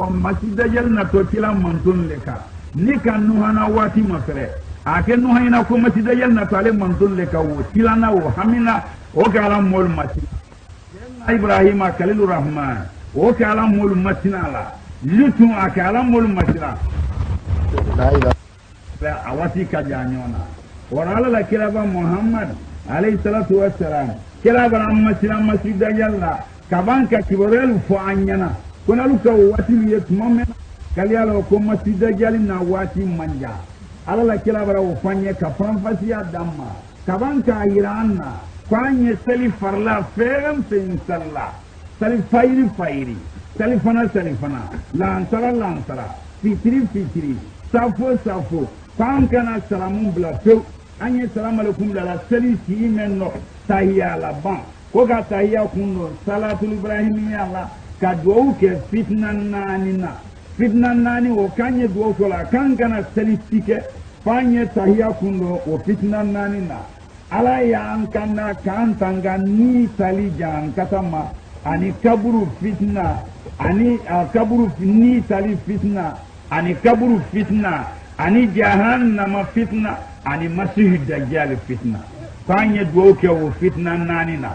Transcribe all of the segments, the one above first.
masjid dajjal na to kila mantun leka ni kan nuhana wati mafere ake nuhana ko masjid dajjal na to ale mantun leka wo kila na wo hamina o kala mol masjid ibrahima khalilur rahman o kala mol masjidala lutu akala mol masjidala la ilaha awati ka janyona warala la kila ba muhammad alayhi salatu wassalam kila ba masjid dajjal la kabanka kiborel fo anyana kuna luka wati yetmame kaliala ko masjid dajjal na wati manja alala kila bara ufanye ka fanfasiya damma kabanka iranna kwanye sali farla ferem fin salla sali fairi sali fana lansara fitri safo kwanka na salamun blafeu anye salamu alaikum la sali si menno tahiyya la ban ko ga tahiyya kunno salatul ibrahimiyya la ka duwawu ke fitnan nani o kanye duwawu kola kankana selistike fanye tahiyya kundo o fitnan nani na ala ya ankanda kantanga ni sali jan katama ani kaburu fitna ani kaburu ni sali fitna ani kaburu fitna ani jahannama fitna ani masih dajjal fitna fanye duwawu ke o fitnan nani na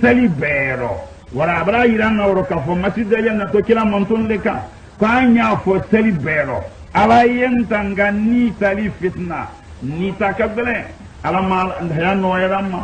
sali bero wara abra iran na woro ka fo masjid dajjal na to kila montun leka kanya fo sali bero ala yentanga ni sali fitna ni takabele ala mal ndayano yarama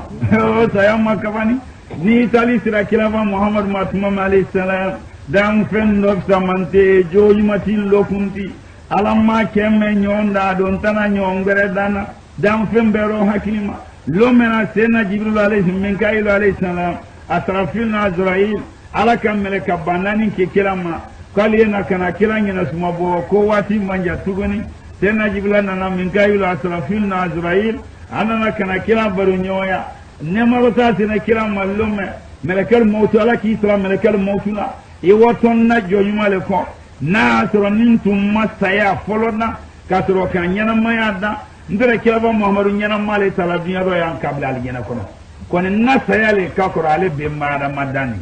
o sayama kabani ni sali sira kila ba muhammad matuma alayhi salam dam fen no samante jojumati lokunti ala ma kemme nyonda don tana nyongere dana dam fen bero hakima lo mena sena jibril alayhi minkail alayhi salam atrafil Azrail ala kamele kabanani ke kilama kali na kana kilanya na sumabo ko wati manja tugoni tena jibla na minkail atrafil Azrail anana kana kila barunyoya nemarota tena kila malume melekal mautu ala ki isra melekal mautuna e waton na jonyuma le ko na asronin tumma saya folona kasro kanyana mayada ndere kila ba muhammadu nyana male talabiya do yan kabla al nyana kono kone nasa yale kakoro ale be mara madani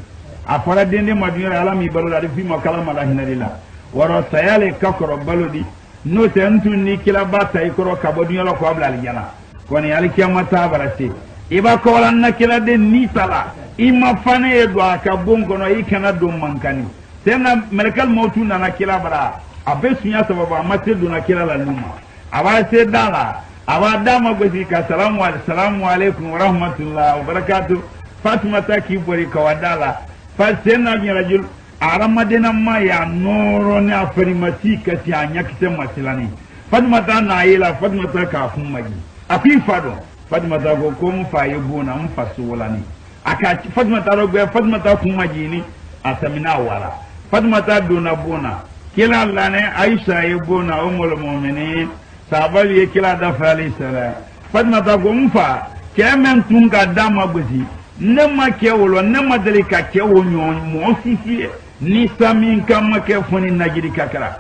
afara dende madina ala mi balo da fi makala mala hinalila waro sayale kakoro balodi no tentu ni kila bata ikoro kabodun yalo ko abla aljana kone ali kiyamata barase iba ko wala na kila de ni sala ima fane edo aka bongo no ikana do mankani tena melekal mautu na kila bara abesunya sababa matedu na kila la numa abase dala abadama gosi ka salamu alaikum wa rahmatullahi wa barakatuh fatima taki bori ka wadala fasena ni rajul aramadena ma ya noro ne afarimati ka ti anya kite masilani fatima ta na yela fatima ta ka fun magi afi fado fatima ta go ko mu fa yebuna mu fasolani aka fatima ta rogbe fatima ta fun magi ni atamina wala fatima ta dona bona kila lane aisha yebuna umul mu'minin sabal ye kila da fali sala fatima ta go mfa kemen tunga dama gosi nema ke wolo nema delika ke wonyo mo sisi ni samin kam ke foni najiri kakara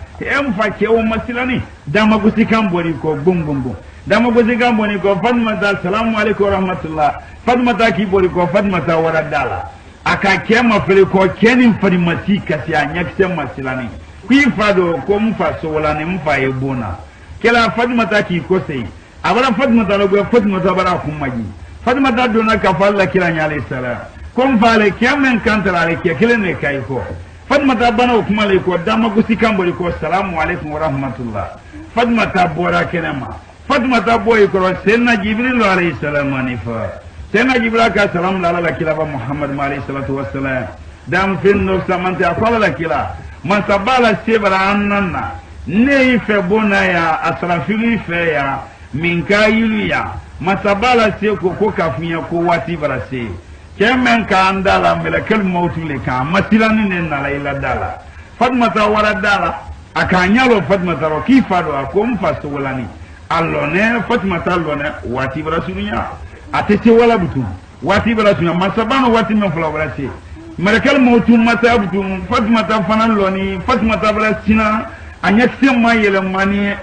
mfa ke wo masilani dama gosi kam bori ko bum dama gosi kam boni ko fatima ta assalamu alaikum wa rahmatullah fatima ta ki bori ko fatima ta waradala aka kema fere ko kenin farimati kasi anyakse masilani kwi fado ko mfa so wala ni mfa yebona kila fatima ta ki ko sei abara fatima ta logo fatima ta bara kumaji fatima ta dona ka falla kila nya alayhi salam kom fale kemen kantara ale ke kila ne kai ko fatima ta bana kuma le ko dama gusi kambori ko assalamu alaikum wa rahmatullah fatima ta bora kenema fatima ta boy ko senna jibril alayhi salam anifa senna jibril ka salam la kila ba muhammad alayhi salatu wassalam dam finno samante akola la kila man sabala sebra annanna ne ife bona ya asrafili fe ya minkayilu ya masabala se ko kafunya ko wati barase kemen ka andala melekal mautu le ka masilani ne na la ila dala fatmata wara dala akanyalo fatmata ro kifado akom fasto walani allone fatmata allone wati barasunya atete wala butu wati barasunya masabano wati men fula barase melekal mautu mata butu fatmata fanan loni fatmata barasina anyakse mayele mani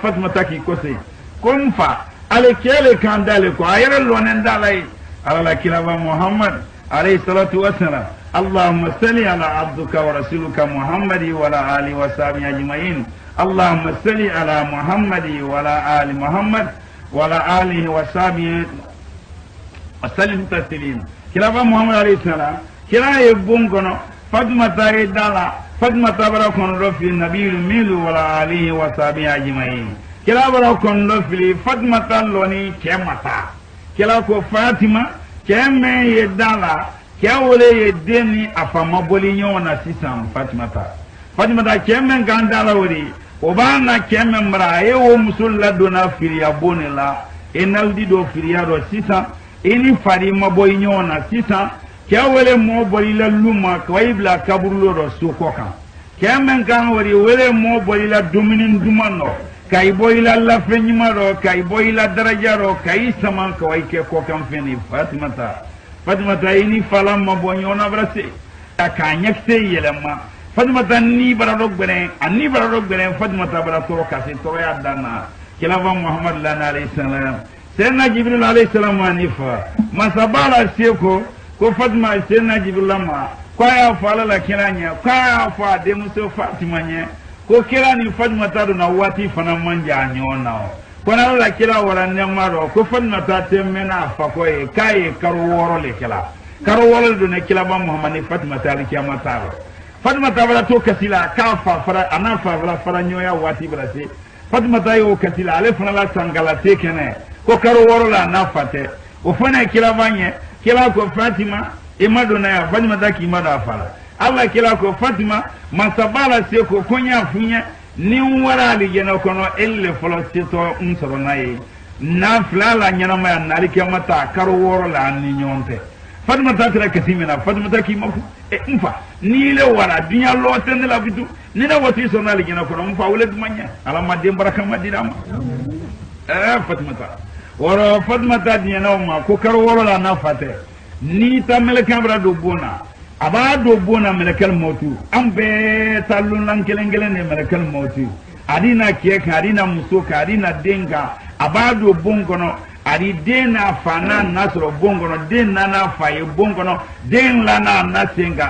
fatima taki kose kumfa ale kele kandale ko ayere lonen dalai ala kilaba muhammad alayhi salatu wassalam اللهم صل على عبدك ورسولك محمد وعلى آله وصحبه أجمعين اللهم صل على محمد وعلى آل محمد وعلى آله وصحبه وسلم تسليما كلا محمد عليه السلام كلا يبون كنا فاطمة دالا فاطمة بركون رفي النبي الميل وعلى آله وصحبه أجمعين كلا بركون رفي فاطمة لوني كمتا كلا كو فاطمة كم يدالا كأولي يدني أفهم بولينيونا سيسام فاطمة كم غاندالا وري وبانا كم مرايه ومسلا دونا فيريا بونلا إنالدي دو فيريا دو سيسام إني فاريما بولينيونا سيسام كأولي مو بوليلا لوما كويبلا كابورلو دو سوكوكا كم كان وري ولي مو بوليلا دومينين دومانو كاي بوليلا لافنيما دو كاي بوليلا درجة دو كاي سمان كواي كوكام فيني Fatima ini falam mabonyona brase akanyakse yelema Fatima ni baradok beren ani baradok beren Fatima baratoro kase toro ya dana kilava Muhammad lana alayhi salam Sayyidina Jibril alayhi salam anifa masabala seko ko Fatima Sayyidina Jibril ma kwa ya fala la kiranya kwa ya fa de muso Fatima nye ko kirani Fatima do na wati fana manja nyona kona la kila wala nyamaro ko fanna ta temena fa ko e kai karo woro le karo woro do ne kila ba Muhammad Fatima tali kiyama taro Fatima tabara to kasila ka fa fara ana fa fara nyoya wati brase Fatima tayo kasila ale fana la sangala tekene ko karo woro la na fate o fana kila banye kila ko Fatima imado na ya Fatima taki imado afala Allah kila ko Fatima masabala se ko konya funya ni wara alijana kono elle folo sito unsoro nayi na flala nyana ma nali kiyamata karo woro la ni nyonte Fatima tatra kasimina Fatima taki mafu mfa ni le wara dunya lo tende la bitu ni na wati so na alijana kono mfa wala dumanya ala madde baraka madina ma Fatima ta woro Fatima ta dinya ma ko karo woro la na fate ni ta meleka bra do bona abado bona melekal mautu ambe talun lan kelengelen ne melekal mautu adina kieka adina musoka adina denga abado bongono adi dena fana nasro bongono dena na faye bongono den lana nasenga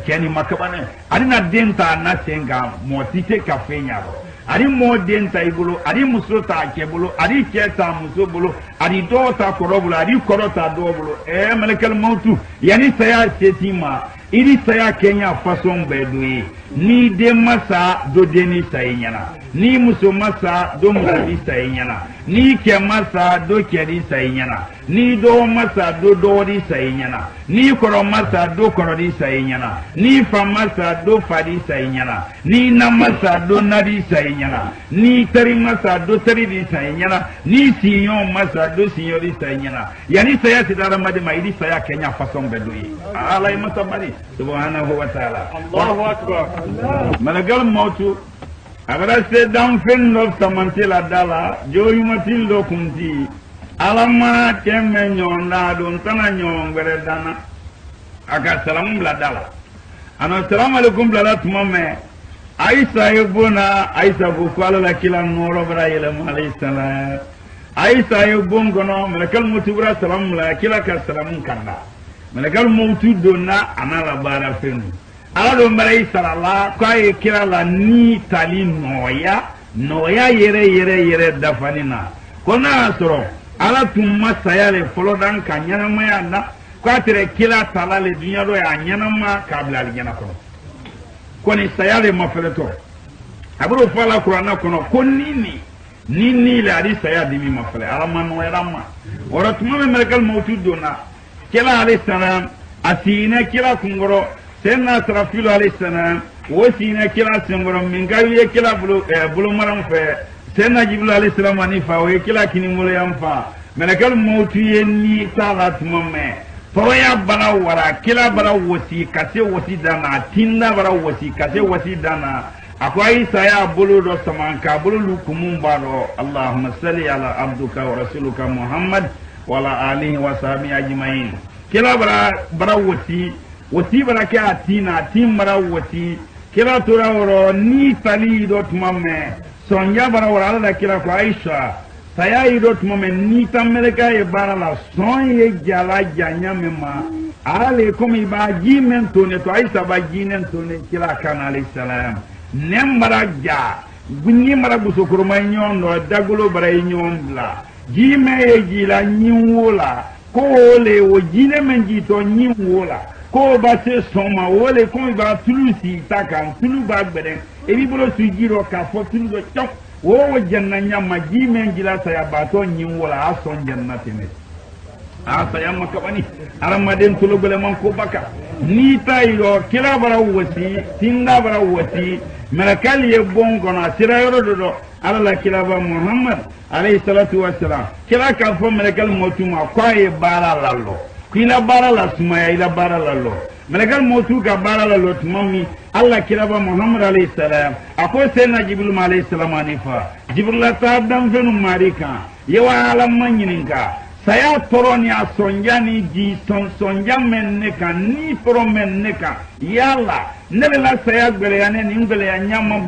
keni makabane adina denta nasenga motite kafenya ari mo denta ibulo ari musota kebulo ari keta musobolo ari dota korobulo ari korota dobulo melekal mautu yani saya setima iri saya Kenya façon bedui ni de masa do deni sayinyana ni muso masa do muso sayinyana ni ke masa do kedi sayinyana ni do masa do dori sayinyana ni koro masa do korodi sayinyana ni fa masa do fadi sayinyana ni na masa do nadi sayinyana ni tari masa do tari di sayinyana ni sinyo masa do sinyo di sayinyana yani saya sidara madima iri saya Kenya façon bedui alay masa bari subhanahu wa ta'ala Allahu akbar malagal mautu agara se dan fen do samantila dala joyumatil do kunti alama kemme nyonda don tana nyongere dana aga salam bla dala ana assalamu alaikum bla tumame Aisha yubuna Aisha bu kwala la kila noro bra yele alayhi salam Aisha yubun gono malakal mautu bra salam la kila ka salam kanda malakal mautu donna anala bara fenu ala do marai sallallahu kai kira la ni tali noya yere dafanina kona soro ala tumma sayale folodan kanyana maya na kwatire kila talale dunya do ya nyana ma kabla aljana ko koni sayale mafeleto aburo fala qur'ana kono konini nini la ri sayadi mi mafale ala man wayramma ora tumma malakal mautu donna kila alayhi salam asina kila kungoro senna Sarafilu alayhi salam wasina kila sengoro mingawiye kila bulu maram fe senna Jibril alayhi salam anifa o kila kini mulo yamfa malakal mautu yenni talat mumme toya bara wara kila bara wasi kase wasi dana tinda bara wasi kase wasi dana akwai saya bulu do samanka bulu lukumun baro Allahumma salli ala abduka wa rasuluka Muhammad wa ala alihi wa sahbihi ajma'in kila bara wasi bara ke atina tim bara wasi kila tora woro ni tali do tumamme sonya bara woro ala kila ko Aisha saya ido tumamme ni tameleka e bara la son ye jala janya mema ale komi ba jimen tone to aisa ba jinen tone kila kana alayhi salam nembara ja gunni mara buso kurma nyondo dagulo bara nyondla jime e jila nyinwola ko le o jine men jito nyinwola ko ba se soma wole komi ba tulusi takan tulu ba gbeden e bi bolo su jiro ka fo tulu do chok wo janna nyama jime jila saya bato nyinwola ason jannati ne saya makabani aramaden tulugule man ko baka ni tayro kila bara wasi tinda bara wasi malakal ye bon gona sira yoro do ala kila ba muhammad alayhi salatu wassalam kila ka fo malakal motuma ko e bara lallo kila bara la sumaya ila bara lallo malakal motu ka bara lallo tumami alla kila ba muhammad alayhi salam ako sena jibril alayhi salam anifa jibril ta dam fenu marika yawa ala manyininka saya toroni a sonjani ji sonja menne kan ni toro menne kan yalla nebe la saya gbele ya ne ni gbele ya nyama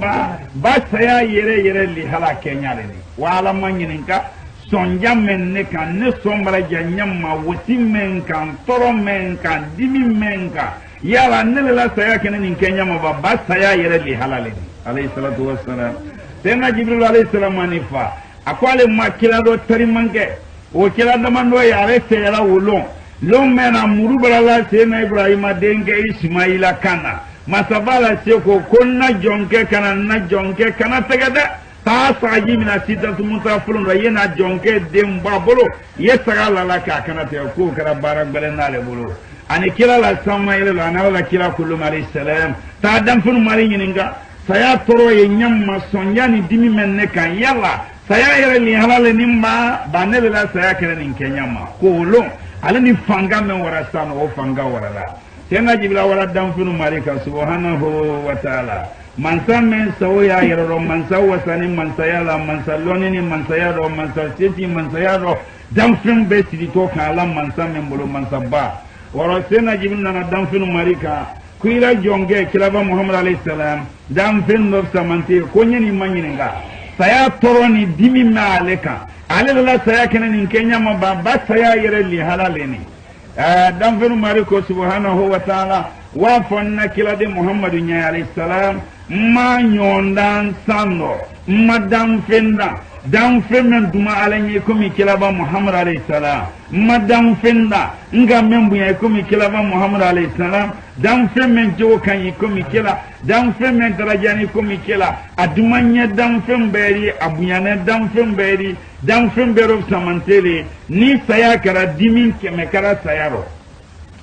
ba saya yere li hala kenyale ni wala manyininka sonja menne kan ne sombara ja nyama woti men kan toro men kan dimi men kan yalla nebe la saya kene ni kenyama ba saya yere li hala le alayhi salatu wassalam tena jibril alayhi salam anifa akwale makila do tari manke o kila damando ya rese yala wolon lon mena murubala la sena ibrahima denge ismaila kana masabala se ko konna jonke kana na jonke kana tegada ta saji mina sita tumuta fulun da yena jonke demba bolo yesara la ka kana te ko kara barak balena le bolo ani kila la sama ile la na la kila kullu alayhi salam ta dan fun mari nyininga saya toro ye nyamma sonjani dimi menne kan yalla saya yere ni halale nimba banele la saya kere ni kenyama ko lo ale ni fanga men wara sano o fanga wara la tenga jibla wara dan funu marika subhanahu wa ta'ala mansa men sawya yere ro mansa wasani mansa yala mansa loni ni mansa yaro mansa seti mansa yaro dan fun be sidi to kala mansa men bolo mansa ba wara tenga jibla na dan funu marika kuila jonge kilaba muhammad alayhi salam dan fun no samante ko nyini manyininga saya toroni dimi maleka alala saya kene nin kenya ma ba saya yere li halaleni dan fenu mariko subhanahu wa ta'ala wa fonna kila de muhammadu nya alayhi salam ma nyondan sando madam fenda dan femen duma alanye komi kila ba muhammad alayhi salam madam fenda nga membu ya komi kila ba muhammad alayhi salam dan femen jo kan yi komi kila dan femen darajani komi kila adumanya dan femberi abunyane dan femberi dan fembero samantele ni saya kara dimin keme kara sayaro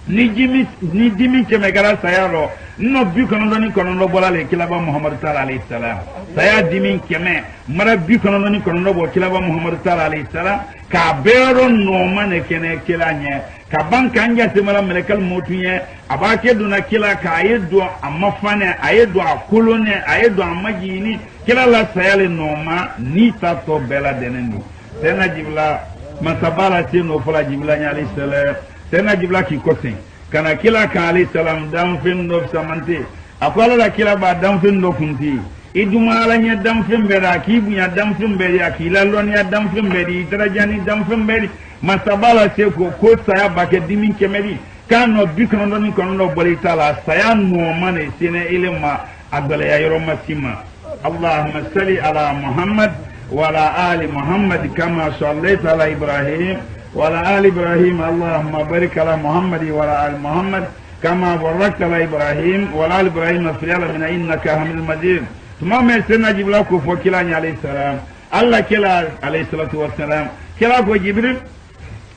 ni dimin keme kara sayaro no bi kono ni kono bola le kila ba muhammad taala alayhi salam saya dimin keme mara bi kono ni kono bo kila ba muhammad taala alayhi salam ka bero no mane kene kila nye ka banka anja semala melekal motunye abake duna kila ka ayedo amafane ayedo akulone ayedo amajini kila la sayale noma ni tato bela deneni tena jibla masabala tino fola jibla nya alayhi salam tena jibla ki kosin kana kila ka alayhi salam dan fin no samante akwala la kila ba dan fin no kunti iduma ala nya dan fin bera ki bunya dan fin beri akila lon ya dan fin beri darajani dan fin beri masabala se ko saya bake dimin kemeri kano bikono ni kono bolita la saya no mane sine ilma adala ya yoro masima allahumma salli ala muhammad wa ala ali muhammad kama sallaita ala ibrahim wa ala ali ibrahim allahumma barik ala muhammad wa ala ali muhammad kama barakta ala ibrahim wa ala ali ibrahim fil alamin innaka hamidul majid tuma me sena jibla ko fo kila nya alayhi salam allah kila alayhi salatu wassalam kila ko jibril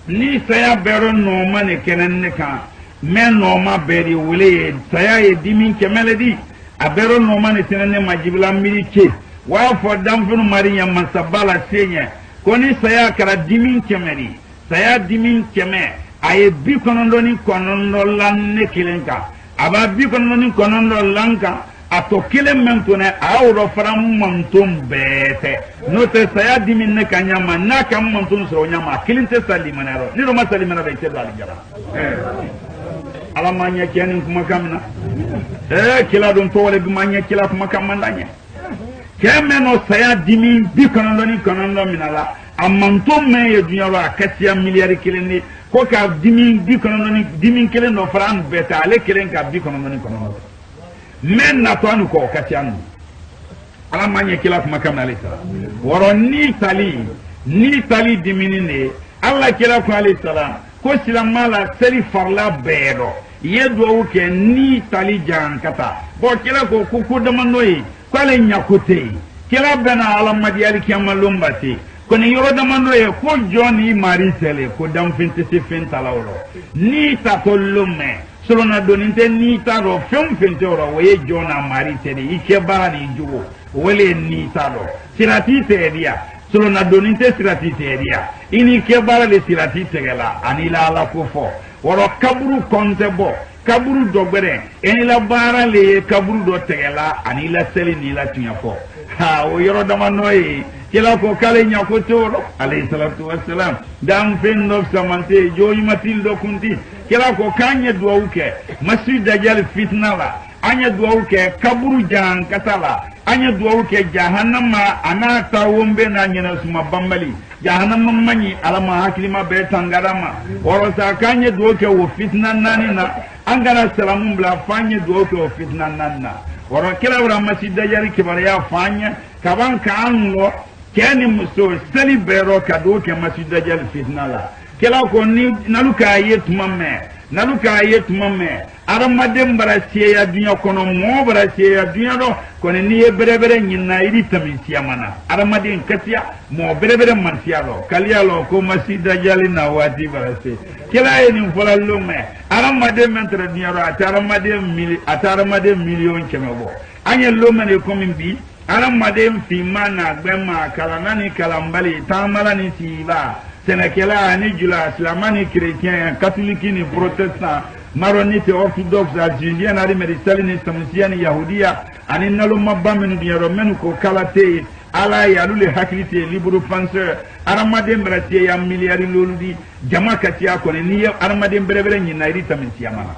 ni saya bero no mane kenen ne kan men no ma beri wule saya ye dimin kemeledi a bero no mane tinene majibla milike wa fo dan funu mariya masabala senya koni saya kara dimin kemeri saya dimin keme aye bi konondo ni konondo lanne kilenka aba bi konondo ni konondo lanka ato kilen men tune awro faram mantum bete no te saya dimin ne kanyama na kam mantum so nyama kilinte salimanero ni ro masalimana be tedal jara ala manya kenin kuma kamna kila don to wala bi manya kila kuma kamandanya kemeno saya dimin bi konondo ni konondo minala amantum me ye dunyaro akasia miliyari kileni ko ka dimin kelen no fran beta ale kelen ka bi kono kono men na to anu ko katian ala manye kila kuma kamna le sala woro ni tali dimini ne alla kila ko alayhi salam ko silamala seri farla bedo yedo ke ni tali jan kata bo kila ko damanoyi ko ale nyakote kila bena ala madiyali kiamalumbati koni yoro damanoye ko joni mari tele ko dam finte se fentalawro ni tatollume solona doninte ni taro fente oro waye jona mari tele ike bani jugo wele ni taro sirati teria solona doninte sirati teria ini ke le sirati tegela anila ala kofo woro kaburu kontebo kaburu dogbere enila bara le kaburu do tegela anila seli ni la tinyafo ha o yoro damanoye kila ko kale nyako toro alayhi salatu wassalam dam fenno samante joyi matildo kunti kila ko kanye duauke masjid dajjal fitna la anya duauke kaburu jan katala anya duauke jahannama anata wombe na nyina suma bambali jahannama manyi alama hakilima be tangarama orosa kanye duauke wo fitna nanina angara salamun bla fanye duauke wo fitna nanna woro kila wura masjid dajjal kibariya fanye kaban kanlo keni muso seli bero kado ke masjid dajjal fitna la kela ko ni naluka yetuma me aramadem barasiye ya dunya kono mo barasiye ya dunya do kono ni bere nyina iri tamisiya mana aramadem katia mo bere man sialo kalialo ko masjid dajjal na wati barase kela ni fola lume aramadem mentre dunya do ataramadem million kemebo anya lume ne komimbi aramadem fi mana gbema kalanani kalambali tamala ni siba senekela ni jula islamani chrétien catholique ni protestant maronite orthodoxe algérien ari medicali ni samsiani yahudia ani nalo mabamenu diaro menu ko kalate ala ya lule hakilite libre penseur aramadem bratie ya milliard loludi jama katia ko ni aramadem berebere ni nairi tamsiya mana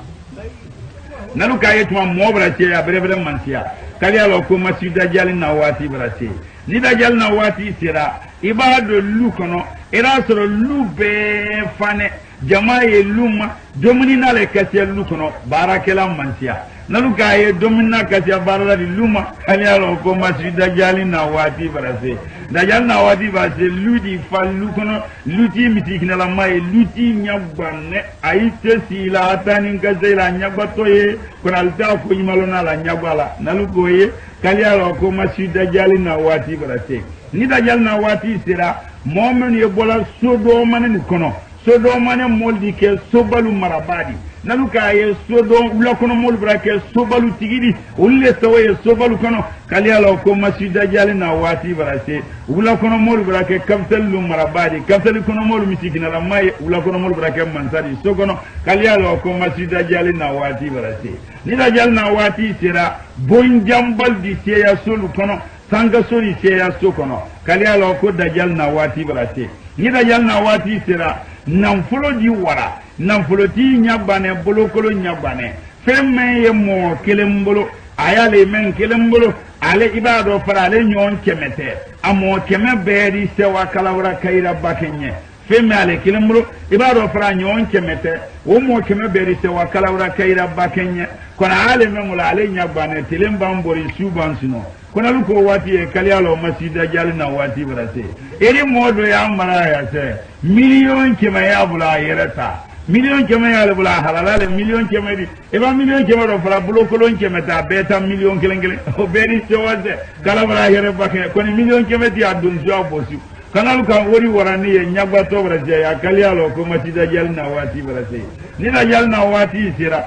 nalu kayetuma mo bratie ya berebere mansia kali alo ko masjid dajjal na wati bratie ni dajjal na wati sira ibado lukono era soro lube fane jamaye luma domini le kase lukono barakela mansia nalu kaye domina kase barala di luma kali alo ko masjid dajjal na wati brase dajjal na wati brase ludi fallu kono luti mitikina la mai luti nyagbanne aite sila atani ngazela nyagatoye kono alta ko yimalona la nyagwala nalu goye kali alo ko masjid dajjal na wati brase ni dajjal na wati sira momen ye bola sodo manen kono sodo manen moldi ke sobalu marabadi naluka ye sodo ula kono mol brake sobalu tigidi ulle sawaye sobalu kono kali ala ko masjid dajjal na wati barase ula kono mol brake kapselu marabadi kapselu kono mol misikina la may ula kono mol brake mansari sogono kali ala ko masjid dajjal na wati barase ni dajjal na wati sira bonjambal di seya solu kono sanga sori seya sokono kali ala ko dajjal na wati barase ni dajjal na wati sira namfulo di wara namfulo ti nyabane bolokolo nyabane femme ye mo kelembolo ayale men kelembolo ale ibado fara ale nyon kemete amo keme beri sewa kalawra kaira bakenye femme ale kelembolo ibado fara nyon kemete o mo keme beri sewa kalawra kaira bakenye kona ale memula ale nyabane telemba mbori subansino kuna luko wati e kalialo masjid dajjal na wati barase eri modo ya mara ya se million kema ya bula yerata million kema ya bula halala million kema di e ba million kema do fara bulo kolon kema ta beta million kelengele o beri sewase kala bala yere bakke koni million kema di adun jo bosu kana luka wori warani e nyagba to barase ya kalialo ko masjid dajjal na wati barase ni dajjal na wati sira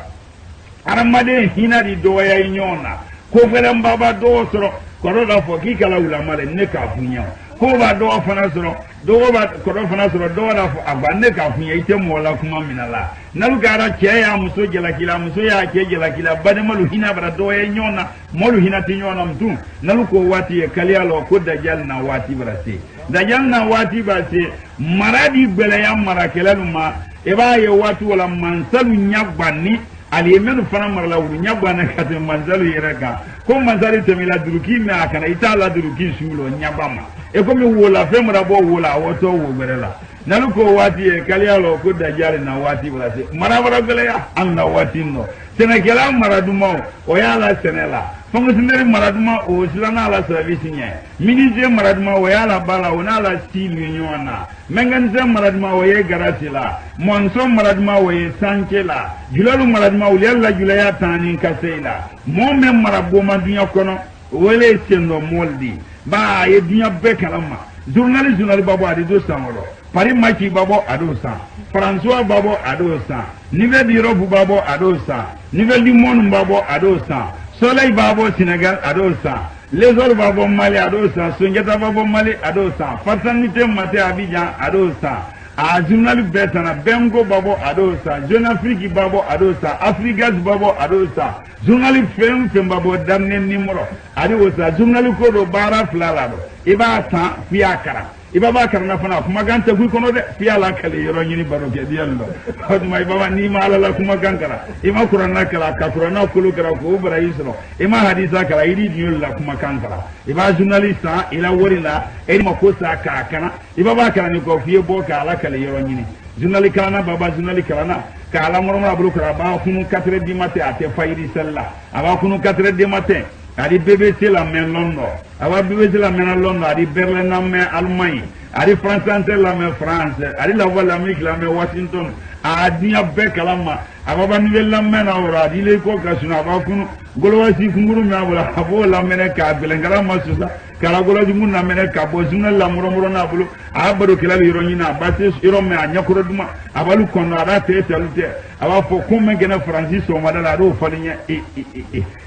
aramade hinari do ya nyona ko felam baba do soro ko da fo ki kala ulama le ne ka funya ko ba do fana soro do ba ko do fana soro do da fo agba ne ka funya ite mo la kuma minala nalu gara ke ya muso jela kila muso ya ke jela kila bade malu hina bara do e nyona molu hina ti nyona mtu nalu ko wati e kali alo ko dajjal na wati barase dajjal na wati barase maradi bele ya marakelalu ma e ba ye watu wala mansalu nyagbani aliyemenu fana marla wuru nyabana kate manzalu yereka ko manzali temila duruki me akana itala duruki sulo nyabama e ko mi wola femra bo wola woto wo berela nalu ko wati e kaliyalo ko dajjal na wati wala se marabara gele ya an na wati no senekela maraduma o ya la senela fonctionnaire maraduma o silana la service nya ministre maraduma o ya la bala o na la style union na menganze maraduma o ye garasila monso maraduma o ye sankela julalu maraduma o yalla julaya tani kaseila mo men marabuma dunya kono wele sendo moldi ba ye dunya be kalama journaliste babo adi do samolo Paris Maki babo adosa François babo adosa Nouvelle Europe babo adosa Nouvelle du monde babo adosa Soleil babo Sénégal adosa Les autres babo Mali adosa Sonjata babo Mali adosa Faternité Maté Abidjan adosa a journal betana Bengo babo adosa Jeune Afrique babo adosa Afrigas babo adosa journal fem babo damne numéro adosa journal ko do bara flala do iba ta fiakara iba ba karna fana kuma ganta ku kono de fiya la kale yoro nyini baro ke diallo hoduma iba ni ma ala la kuma gankara ima qur'ana kala ka qur'ana kulu kara ko bara isro ima hadisa kala idi diol la kuma kankara iba journalista ila worila e ma ko sa ka kana iba ba kala ni ko fiye bo ka ala kale yoro nyini journali kala baba journali kala ka ala moroma bulu kara ba kunu 4 du matin ate fayri sella aba kunu 4 du matin Adi BBC la main Londres, aba BBC la main Londres, adi Berlin la main Allemagne, adi France la main France, adi la voix l'Amérique la main Washington, adi ya bekalama, aba ba nouvelle la main aura, adi le ko kasuna aba kunu golowasi kunguru me abula abo la main ka belengara masusa, kala goloji mun na main ka bozuna la muro na bulu, abado kila yiro nyina base yiro me anyakoro duma, abalu kono ada te salute, aba fo comme gena Francis o madala do falinya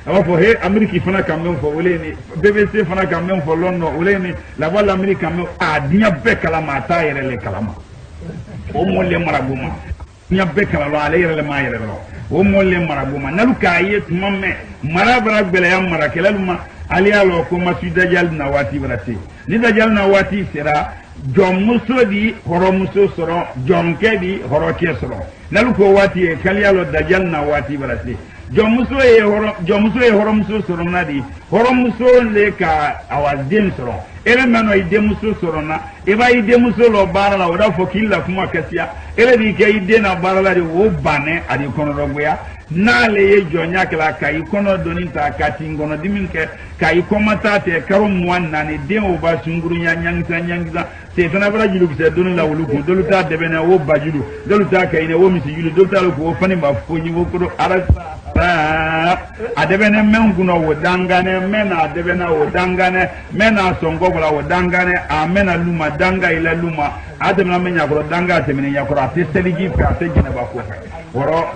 aba fo he Amerique fana kamem fo woleni BBC fana kamem fo London woleni la voix l'Amérique kamem adinya be kala mata yere le kalama o molle marabuma nya be kala lo ale yere le ma yere lo o molle marabuma nalu kaye tumamme marabara bele ya marakeluma ali alo ko masu dajal na wati brati ni dajal na wati sera jom muso di horo muso soro jom ke di horo ke soro nalu ko wati e kali alo dajal na wati brati jom muso e horo muso soro nadi horo muso le ka awazden soro ele meno ide muso soro na eba ide muso lo barala oda fokilla kuma kasia ele di ke ide na barala di wo bane adi kono rogya na le ye jonya kala kai kono doninta kati ngono diminke kai komata te karo mwanna ni de o ba sunguru nyangisa se tana bra jilu se donu la wulu ko dolu ta de bena wo bajilu dolu ta kai ne wo misi jilu dolu ta ko fani ba fonyi wo ko arasa adebene men kuno wo dangane mena adebena wo dangane mena songo bla wo dangane amena luma danga ila luma ademna menya ko danga temene yakora te seligi pe ate jina ba ko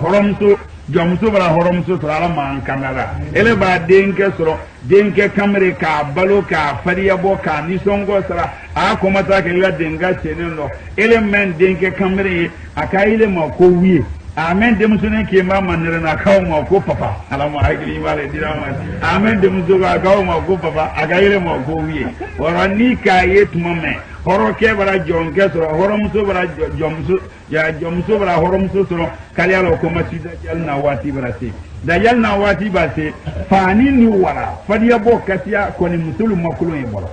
horomso jomso bala horomso sala man kanara ele ba denke soro denke kamre ka balo ka fariya bo ka ni songo sara a ko mata ke la denga cheneno ele men denke kamre akaile ma ko wiye amen de musune ke ma manere na kawo ma ko papa alamu agri wale dirama amen de muzo ga kawo ma ko papa agaire ma ko wiye warani ka yetumame horo ke bara jonke so horo muso bara jomso ya jomso bara horo muso so kali alo ko masida jalna wati barase da jalna wati base fani ni wala fadiya bo katia ko ni musulu makulo e bola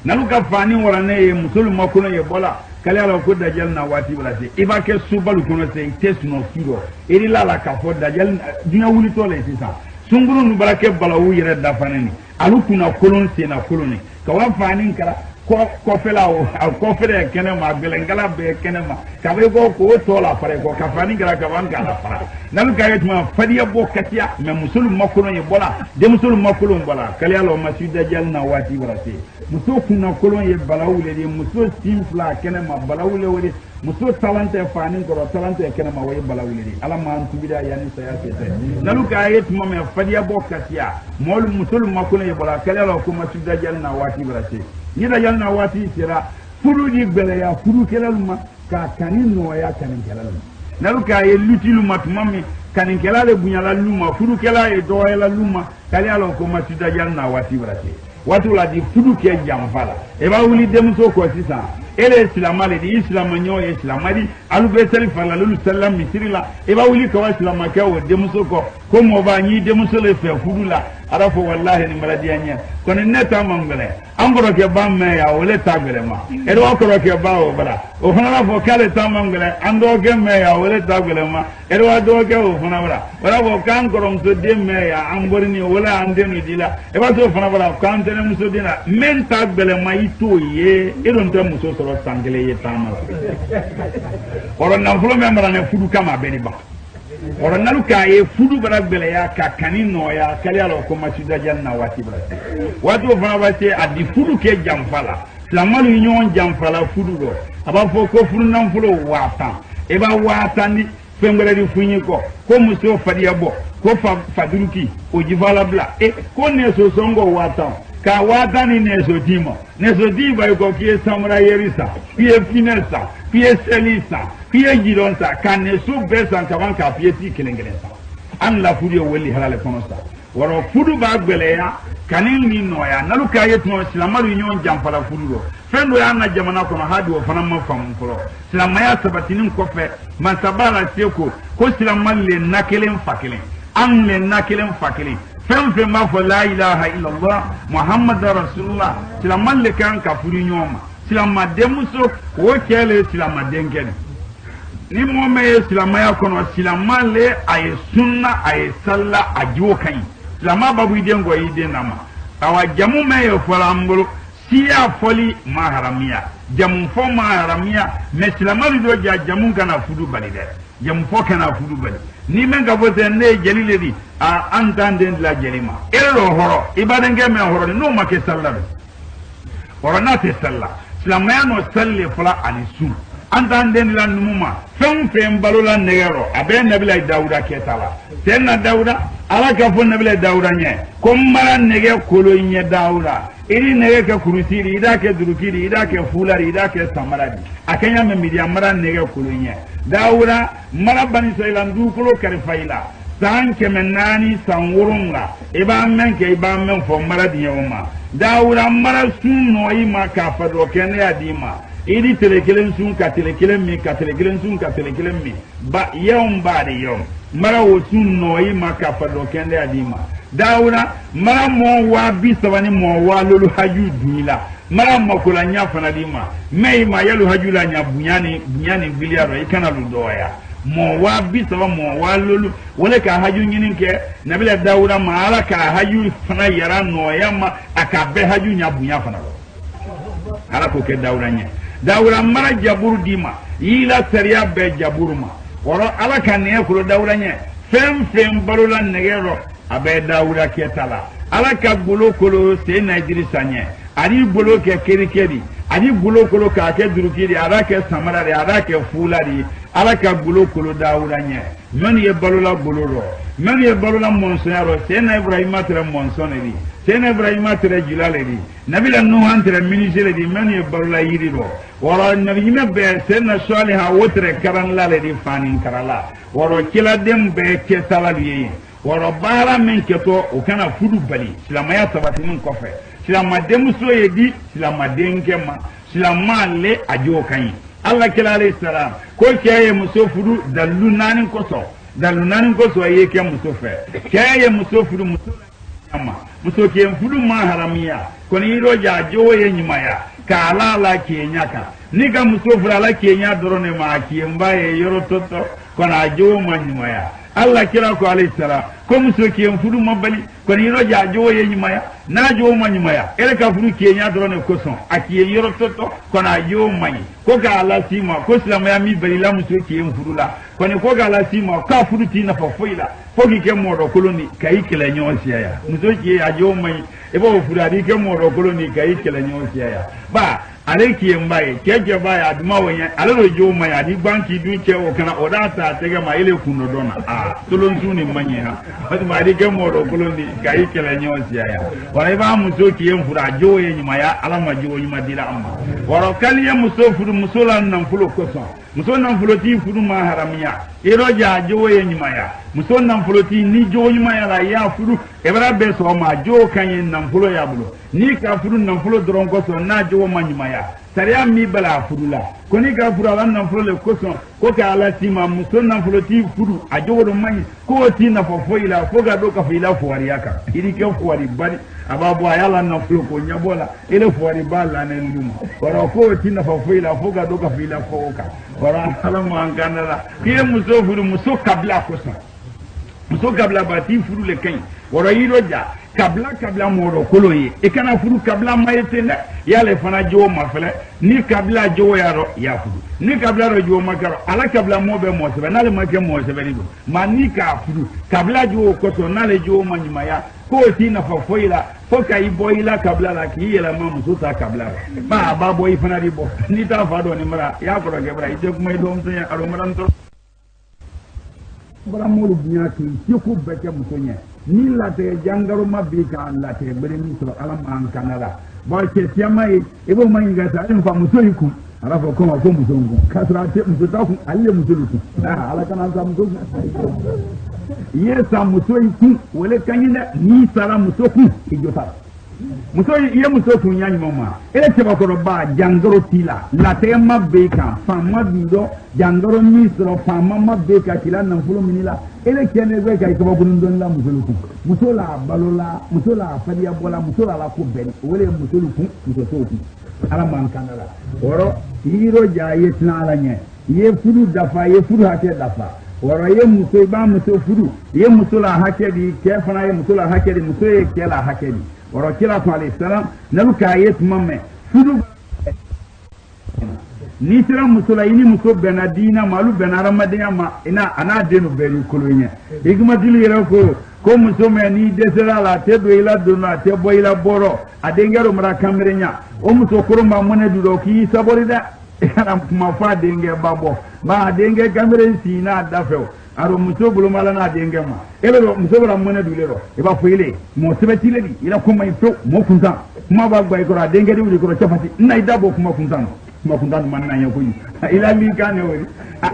naluka fani wala ne musulu makulo e bola kali ala ko dajal na wati balate iba ke subalu kono se test no firo eri la ka fo dajal dunya wuli to le sisa sunguru nu barake balawu yere da fanani alu kuna kolon se na koloni ka wa fani kala ko fela o ko fere kene ma belengala be kene ma ka be ko to la pare ko ka fani kala ka wan kala para nan ka yetuma fadiya bo katia me musulum makulo ye bola de musulum makulo bola kali ala masjid dajal na wati balate muso kuna kolon ye balawule de muso simfla kene ma balawule wori muso talante fani ko talante kene ma way balawule de ala ma antubida yani saya sete nalu ka yetuma me fadiya bo katia mol musulum makulo ye bola kali ala ko masjid dajal na wati balate ni dajal na wati sira furu di bele ya furu kelaluma ka kanin no ya kanin kelaluma nalu ka ye lutilu matumami kanin kelale bunyala luma furu kela e do ela luma kali ala ko masjid dajal na wati balate watu la di fudu ke jamfala e ba wuli demso ko sisa ele islamale di islamanyo e islamali alu be sel fala lulu sallam misrila e ba wuli ko islamaka o demso ko mo ba nyi demso le fe fudu la arafo wallahi ni maradianya kono neta mangale ambro ke bamme ya wole tagale ma edo akoro ke bawo bala o hona fo kale tamangale ando ke me ya wole tagale ma edo ado ke o hona bala wala fo kan korom so de me ya ambori ni wala ande ni dila e ba so hona bala kan tene muso dina men tagale ma ito ye edo nta muso so sangale ye tamala oro na fulo me mara ne fudu kama beni ba oro naluka ye fudu bara bele ya ka kanino ya kali alo ko masida janna wati bara wati o fana wati adi fudu ke jamfala lamalu nyon jamfala fudu do aba fo ko fudu nan fulo wata e ba wata ni fengere di funyi ko muso fadiya bo ko faduruki o jivala bla ko ne so songo wata ka wata ni ne so timo ne so diva ko ki samra yerisa pie finesa pie selisa pie gironsa kan ne so besan ka wan ka pie ti kelengelensa an la fudu weli halale konosa waro fudu ba gbele ya kanin ni noya naluka yetu silamaru nyon jamfala fudu do fendo ya na jamana kono hadi wo fana mafam folo silamaya sabatinin kofe man sabala seko ko silamalle nakelen fakelen an le nakelen fakelen fen ma fo la ilaha illallah muhammadar rasulullah silamalle kan ka fudu nyoma silamade muso wo kele silamade ngene ni mo me silamaya kono silamalle ay sunna ay salla ajiwo kan silama babu idengo ide nama awa jamu me yo folambolo siya foli maharamiya jamu fo maharamiya me silamalu do jamu kana fudu bali de jamu fo kana fudu bali ni men ga bote ne jelile di a antande la jelima elo horo ibaden ge me horo no make sallabe horo na te salla silamaya no salle fala ani sun antande la numuma fem balola negero abe nabila dauda ketala tenna dauda ala ka fo nabila dauda nye ko mara nege kolo nye dauda iri nege ka kurusiri ida ke durukiri ida ke fulari ida ke samaradi akanya me midia mara nege kolo nye dauda mara bani soilan du kolo karifaila san kemenani san wurunga iba men fo mara diyoma dauda mara sunno ima ka fado kene adima idi telekelen sun ka telekelen mi ka telekelen sun ka telekelen mi ba yawm ba de yawm mara wo sun no yi maka fado kende adima dauna mara mo wa bi sabani mo wa lolu haju duila mara mo ko la nya fana dima mei ma yalu haju la nya bunyani biliaro ikana lu doya mo wa bi sabani mo wa lolu wala ka haju nyinin ke nabila dauna ma ala ka haju fana yara no yama akabe haju nya bunya fana ala ko ke dauna nya daura mara jaburu dima yila sariya be jaburu ma woro ala kan ne ko daura nye fem barula negero abe daura ketala ala ka golo kolo se Nigeria nye ari golo ke keri ari golo kolo ka ke durukiri ara ke samara ri ara ke fulari ala ka golo kolo daura nye men ye barula goloro men ye barula monsonaro se na Ibrahima tere monsoneri se na Ibrahima tere jilaleri nabila nuhan tere minisere di men ye barula yiriro waro nabiyina be senna salihah wotre karan lale di fanin karala waro kila dem be ke salali waro bara men keto o kana fudu bali silamaya sabati mun kofe silama dem so yedi silama denkema silama le ajo kan Allah kila alayhi salam ko kiyaye muso fudu dalunanin koso yeke muso fe kiyaye muso fudu muso amma muso ke fudu ma haramiya koni iro ja joye nyimaya kala la kenyaka niga musofura la kenya dorone ma kiyembaye yoro toto kona jo manyumaya Allah kira ko alayhi salam ko muso kiyem fudu mabali koni iro ja joye nyimaya na jo manyumaya ele ka fudu kenya dorone koson akiye yoro toto kona jo manyi ko ga ala sima ko islam ya mi bali la muso kiyem fudu la koni ko ga ala sima ka fudu tina fa foila fogi ke modo koloni kai kele nyonsia ya muso kiye ajo manyi ebo fudu adi ke modo koloni kai kele nyonsia ya ba ale kiyembaye keje baya aduma wonya alero jo maya di banki du che o kana odata tege ma ile kuno dona tolon suni manye ha wadi ma di kemo ro koloni kai kele nyosi ya wala ba muso kiyem fura jo yenyi maya alama jo nyima dila amma waro kaliye muso furu musolan nan fulo koso muso nan fulo ti furu ma haramiya iro ja jo yenyi maya muso nan fulo ti ni jo nyima ya la ya furu ebara be so ma jo kan yin nan fulo ya bulo ni ka furu nan fulo doron ko so na jo ma nyuma ya sariya mi bala furula ko ni ka furu ala nan fulo le ko so ko ka ala ti ma muso nan fulo ti furu a jo do man ko ti na fo fo ila fo ga do ka fi ila fo wari aka iri ke fo wari bari ababu ayala nan fulo ko nyabola ile fo wari bala na nduma wara ko ti na fo fo ila fo ga do ka fi ila fo ka wara ala mo an kanala kiye muso furu muso kabla ko so muso kabla bati furu le kan wara yiro ja kabla moro koloye e kana furu kabla mayete ne yale fana jo mafele ni kabla jo yaro ya furu ni kabla ro jo makaro ala kabla mobe mo sebe nale make mo sebe ni ma ni ka furu kabla jo ko to nale jo manyuma ya ko ti na fa foila fo kai boila kabla la ki yela ma muso ta kabla ba boy fana di bo ni ta fa do ni mara ya ko ge bra ite kuma do mto ya aro mara nto bara molu biya ki ko beke muso nya ni late jangaro mabika late bere misro ala man kanala ba ke tiamai ebo man ngata en fa muso yiku ala fa ko muso ngu kasra te muso ta ku alle muso yiku ala kana sa muso yesa muso yiku wele kanyina ni sara muso ku ijota muso ye muso ku nyanyi mama ele te ba ko ba jangaro tila late mabika fa mabido jangaro misro fa mabika kila nan fulo minila ele kene be kay ko bunun don la musulukum musola balola musola fadiya bola musola la ko ben wole musulukum musosoku ala man kanala woro hiro jaye tna ala nye ye fudu dafa ye fudu hake dafa woro ye muso ba muso fudu ye musola hake di ke fana ye musola hake di muso ye kela hake di woro kila to alayhi salam nalu kayet mamme fudu ni sira musola ini muso benadina malu benaramadina ma ina ana denu beri kolonya igma dili yero ko muso me ni desera la te do ila do na te boy ila boro adengero mara kamerenya o muso kurumba mone dudo ki saborida ana kuma fa denge babo ba denge kamere sina dafeo aro muso bulu mala na denge ma elo muso bara mone dulero e ba foile mo sebetile di ila kuma ifo mo kunta kuma ba gba ikora denge di ko chafati ina idabo kuma kunta kuma kunta man na yako ila li kan wori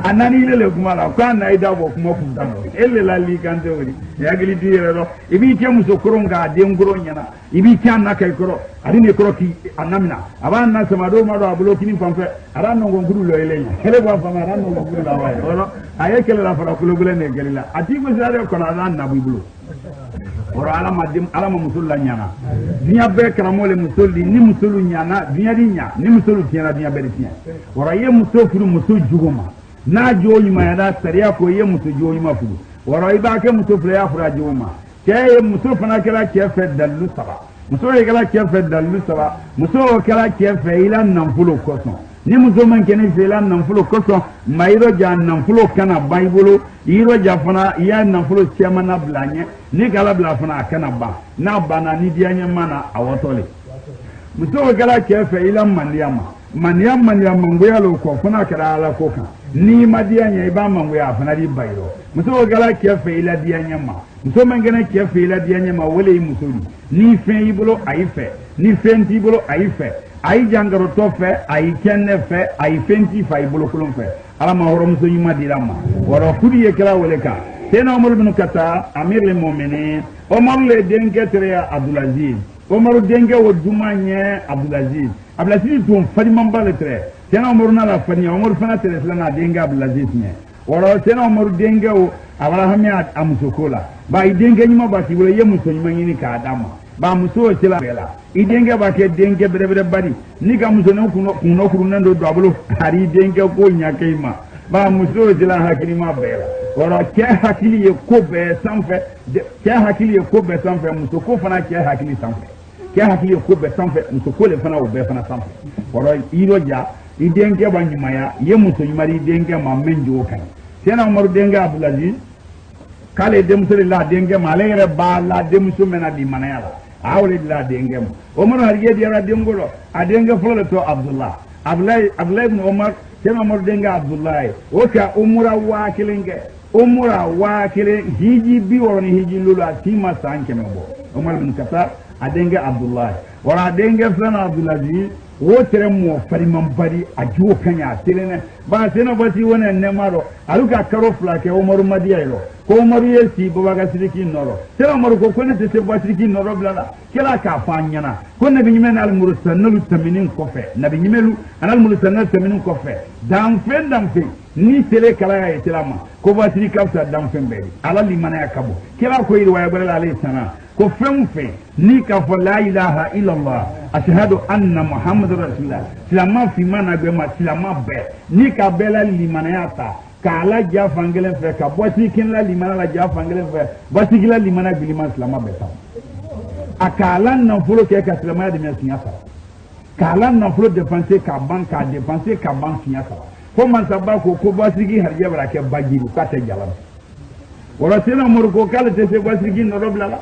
anani ile kuma la kwa na idabo kuma kunta ele la li kan te wori ya gili di ro ibi te muso koronga de ngoro nyana ibi te na kai koro adini koro ki anamina aban na sama do ma do abulo kini famfe ara no nguru lo ile ele bo fama ara no nguru la wa oro ayekele la fara kulo bule ne gelila ati ko zare ko na na bulo oro alama musulla nyana biya be karamole musulli ni musulu nyana biya dinya ni musulu tiana biya be tiana oro ye muso furu muso juguma na joyi ma ya sariya ko ye muso joyi ma furu oro iba ke muso furu ya fura juguma ke ye muso fana kala ke fe dalu saba muso ye kala ke fe dalu saba muso kala ke fe ila nan fulo koson ni muso man kene fe ila nan fulo koson mayro ja nan fulo kana bible iro ja fana ya nan fulo chema na blanye ni kala bla fana kana ba na bana ni dianye mana awotole muso kala ke fe ila maniama ngoya lo ko fana kala ala ko kan ni madianye ba mangoya fana di bayro muso kala ke fe ila dianye ma muso man kene ke fe ila dianye ma wole muso ni fe ibolo aife ni fenti ibolo aife ai jangaro to fe ai kenne fe ai fenti fa ibolo kulon fe ala ma horo muso yuma dirama woro kudi ye kala wole ka tena Umar bin Khattab amir le mu'minin Umar le denke tere Abdulaziz Umar denke wo dumanye Abdulaziz tum fadi mambale tere tena Umar na la fani Umar fana tere lana denke Abdulaziz ne woro tena Umar denke wo Abraham ya amusokola ba idenge nyima ba ti wole ye muso nyima nyini ka adama ba muso chela bela idenge ba ke denke bere bari ni ka muso no kuno kuruna ndo doblo hari denke ko nyakaima ba muso chela hakini ma bela woro ke hakili ye ko be sanfe ke hakili ye ko be sanfe muso ko fana ke hakili sanfe ke hakili ye ko be sanfe muso ko le fana o be fana sanfe woro iro ja idenge ba nyima ya ye muso nyima idenge ma menjo kan tena Umar denga Abdulaziz kale demusole la denge ma lere ba la demuso mena di manayala awle la denge mo Umar hariye di ra dengolo a denge folo to Abdullah ibn Umar tena Umar denga Abdullah o ka umura wakile hiji bi woni hiji lulu atima sanke mebo Umar ibn Khattab a denge Abdullah wara denge fana Abdulaziz wotere mo fariman bari ajuo kanya telene ba sena bati wona nemaro aluka karo flake Umaru madiya ro ko Umaru yesi babaga sidiki noro sera Umaru ko kone te basiki noro blala kila ka fanyana ko nabi nyimena al mursalul taminin kofe nabi nyimelu anal mursalul taminin kofe dan fe ni tele kala ya islama ko basiri kafsa dan fe be ala limana ya kabo kila ko iri waya bala alayhi salam ko fe ni ka fa la ilaha illa allah ashhadu anna muhammadur rasulullah silama fi mana be ma silama be ni ka bela limana ya ta kala ja fangelen fe ka bosi kin la limana la ja fangelen fe bosi gila limana bilima silama be ta akala nan fulo ke ka silama de mesinya sa kala nan fulo dépenser ka banka dépenser ka banque sinya sa ko man sabba ko bosi gi harje barake bagiru ka te jalam wala sina murko kala te se bosi gi no robla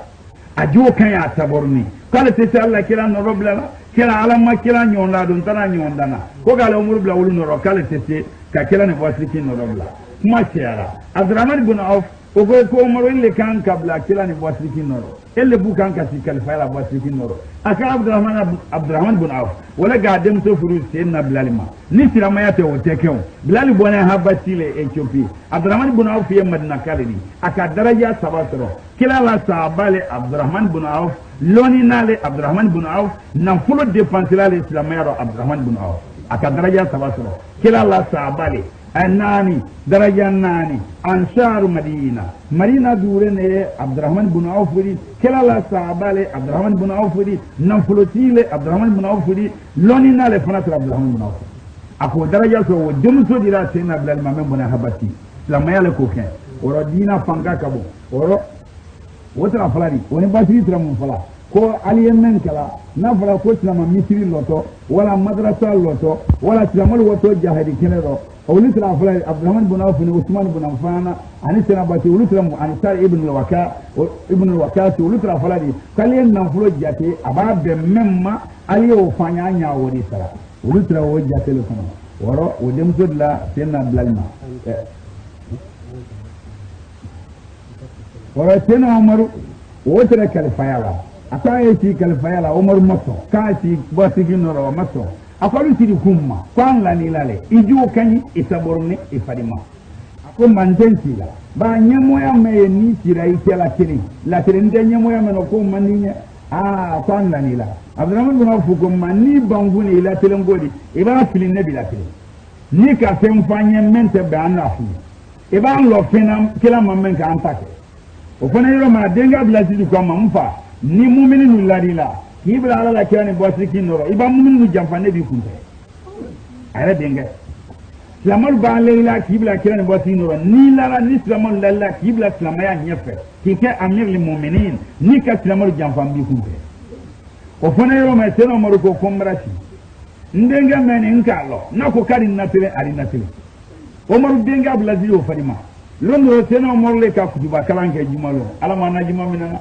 ajo kan ya taborni kala te se Allah kila no robla kila alama kila nyonda don tana nyondana ko gala umur bla wulu no kala te se ka kila ne bosi gi no robla kuma tiara Abdurrahman ibn Auf o ko Umar le kan kabla kila ne bosi gi no elle bukan ka si kalfa la bosi gi no aka Abdurrahman ibn Auf wala ga dem so furu sayyidina Bilal ma ni tirama ya te o tekew Bilal bona habati le Ethiopia Abdurrahman ibn Auf ye Madina kalini aka daraja sabatro kila la sahabale Abdurrahman ibn Auf loni nale Abdurrahman ibn Auf na fulo dépenser la islamero Abdurrahman ibn Auf aka daraja sabatro kila la sahabale anani daraja nani ansar Madina dure ne Abdurrahman ibn Auf wuri kila la sahabale Abdurrahman ibn Auf wuri na fulo tile Abdurrahman ibn Auf wuri loni nale fanatra Abdurrahman ibn Auf ako daraja so demso dira sena Bilal mamen bona habati islamaya ko ken oro dina fanga kabo oro wotra falari woni basiri tramu fala ko aliyemen kala na fala ko islama misiri loto wala madrasa loto wala islamal woto jahadi kenero awli tra falari Abdurrahman ibn Auf ni Uthman ibn Affan ani sena bati wuli tra mu ansar ibn al-Waka wuli tra falari kaliyen nan fulo jate aba be memma aliyo fanya nya wori sara wuli tra wo jate le kono woro o dem sodla sena blalma wara tena Umaru wotere kalfayala akaye ci kalfayala Umaru maso kaci basigi noro maso akalu tiri kumma kwan la ni lale iju kanyi isaborne ifadima ako mantensi la ba nyemoya me ni tira ikela kini la tende nyemoya me no ko maninya kwan la ni la Abdurrahman bin Auf ko mani banguni la telengodi iba filin nabi la filin ni ka semfanye mente be anafu iba lo fina kila mammen ka antake o fana yoro ma denga blasi ko mamfa ni mu'minin nulladila kibra ala la kirani bosiki noro iba mu'minin jamfane bi kunte ara denga slamal ba leila kibla kirani bosiki noro ni lara ni slamal lalla kibla slamaya nyefe kike amir lil mu'minin ni ka slamal jamfan bi kunte o fana yoro ma teno moro ko kombrati ndenga meni nkalo nako kari natire ari natire o maru denga blasi o farima londo tena morle ka kutuba kalanke jumalo ala mana juma minana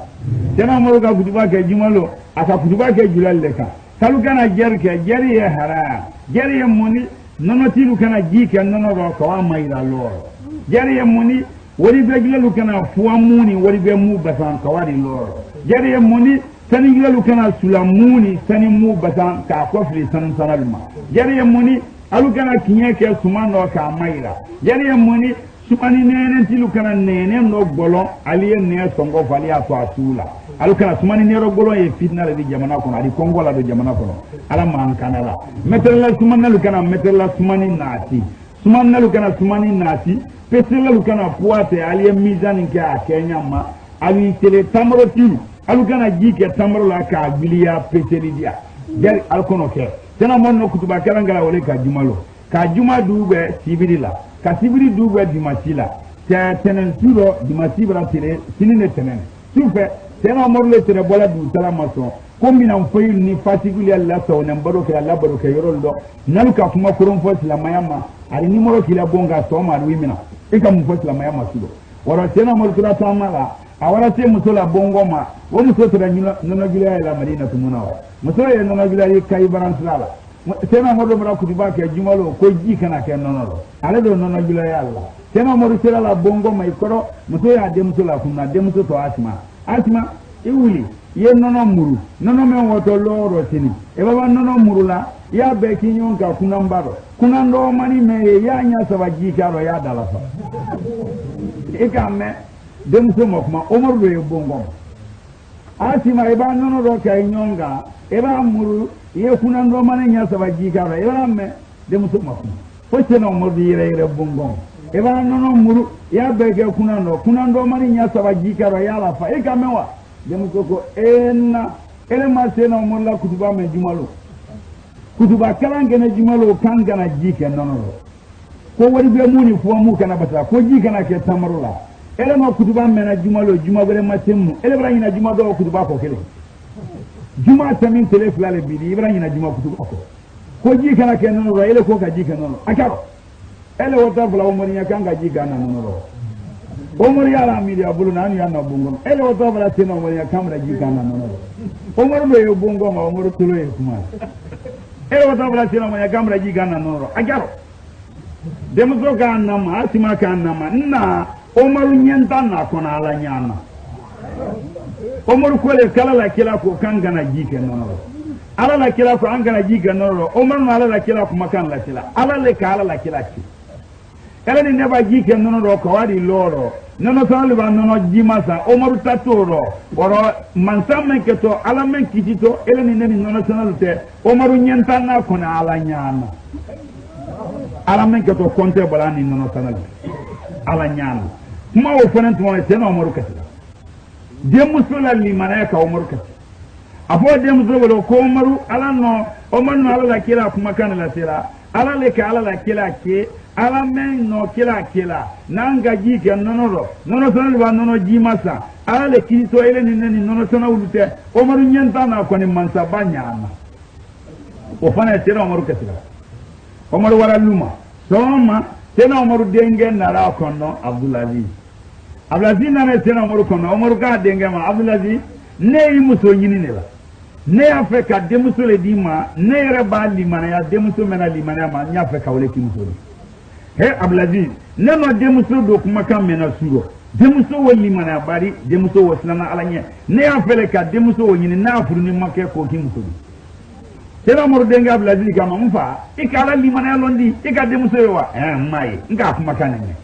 tena moro ka kutuba ke jumalo aka kutuba ke julalle ka kalu kana jerke jeri ya hara jeri ya muni nono tilu kana jike nono ro ko amaira loro jeri ya muni wori be gilalu kana fuamuni wori be mu basan kawari loro jeri ya muni tani gilalu kana sulamuni tani mu basan ka kofri sanan sanalma jeri ya muni alu kana kinyeke sumano ka amaira jeri ya muni sumani nene tilu kana nene no golo aliye ne songo fali ato asula alu kana sumani nero golo e fitna le di jamana kono ali kongo la do jamana kono ala man kanala metella sumani lu kana metella sumani nati sumani lu kana sumani nati pesela lu kana puate aliye mizani ke a Kenya ma ali tele tamro tilu alu kana jike tamro la ka bilia peseli dia der alkono ke tena monno kutuba kalangala wole ka jumalo ka juma dube sibirila ka sibiri dube dimasila tenen suro dimasibra tele sinine tenen sufe tena morle tere bola du salamaso kombina mfoyil ni fatiguli alla so ne mbaro ke alla baro ke yoroldo naluka kuma kuron fo la mayama ari ni moro kila bonga so ma wimina ika mfo la mayama sudo wara tena moro tura tamala awara te musola bongo ma wo muso tura nono gila la Madina tumunawa muso ye nono gila yi kai baransala tena moro mara kutuba ke jumalo ko ji kana ke nono ale do nono gila ya Allah tena moro tira la bongo ma ikoro muso ya de musola kunna de muso to asma iwuli ye nono muru nono me woto loro tini e baba nono muru la ya be kinyon ka kunambaro kunando mani me ya nya sabaji karo ya dalafa ikame dem so mokma omor do bongo atima eba nono do kay nyonga eba muru ye kunando mani nya sabaji karo eba me dem so mokma foche no mo di re bongo eba nono muru ya be ke kunando mani nya sabaji karo ya lafa ikame wa dem so ko enna ele ma sena mo la kutuba me jumalo kutuba kalangena jumalo kangana jike nono ko wari be muni fo mu kana bata ko jike na ke tamarula ele ma kutuba mena jumalo juma bele matemu ele bra ina juma do kutuba ko kele juma tamin tele flale bidi ibra ina juma kutuba ko jike na ke nono ele ko ka jike nono akaro ele wota fla mo nya kanga jike na nono omori yala mi dia bulu nanu ya na bungo ele wota fla teno mo nya kamra jike na nono omori do yo bungo ma omori tulo e kuma ele wata bala tena mo ya gamra ji gana noro ajaro dem zo gana ma asima kana ma na omaru nyenta na kona ala nyana omaru kwele kala la kila ko kanga na jike noro ala la kila ko anga na jike noro omaru ala la kila ko makan la kila ala le kala la kila ki ele ni neba jike noro ko wadi loro nono sanu ba nono jimasa omaru tatoro oro mansamen keto ala men kitito ele ni neni nono sanu te omaru nyenta na kona ala nyana ala men keto konte balani nono sanu ala nyana kuma o fonent mo te no omaru kati demusula limana ka omaru kati afo demusula ko omaru ala no omaru ala la kila kuma kana la tira ala le ka ala la kila ke ala men no kila nanga jike nono sanu ba nono jimasa ala le kito ele ni nono sanu ulute omaru nyenta na ko ni mansa banyana o fana tera omaru kasira omaru wala luma soma tena omaru denge na ra kono abdulaziz na ne tena omaru kono omaru ka denge ma abdulaziz ne imuso nyini ne la ne afeka demuso le dima ne reba limana ya demuso mena limana ma nya afeka wole kimuso he abdulaziz ne no demuso do kuma kan mena suro demuso woli mana bari demuso wasna ala nye ne afele ka demuso wonyini na afuru ni make ko kimuso tena mor denga abdulaziz kama mfa ikala limana londi ika demuso wa mai nka kuma kan ne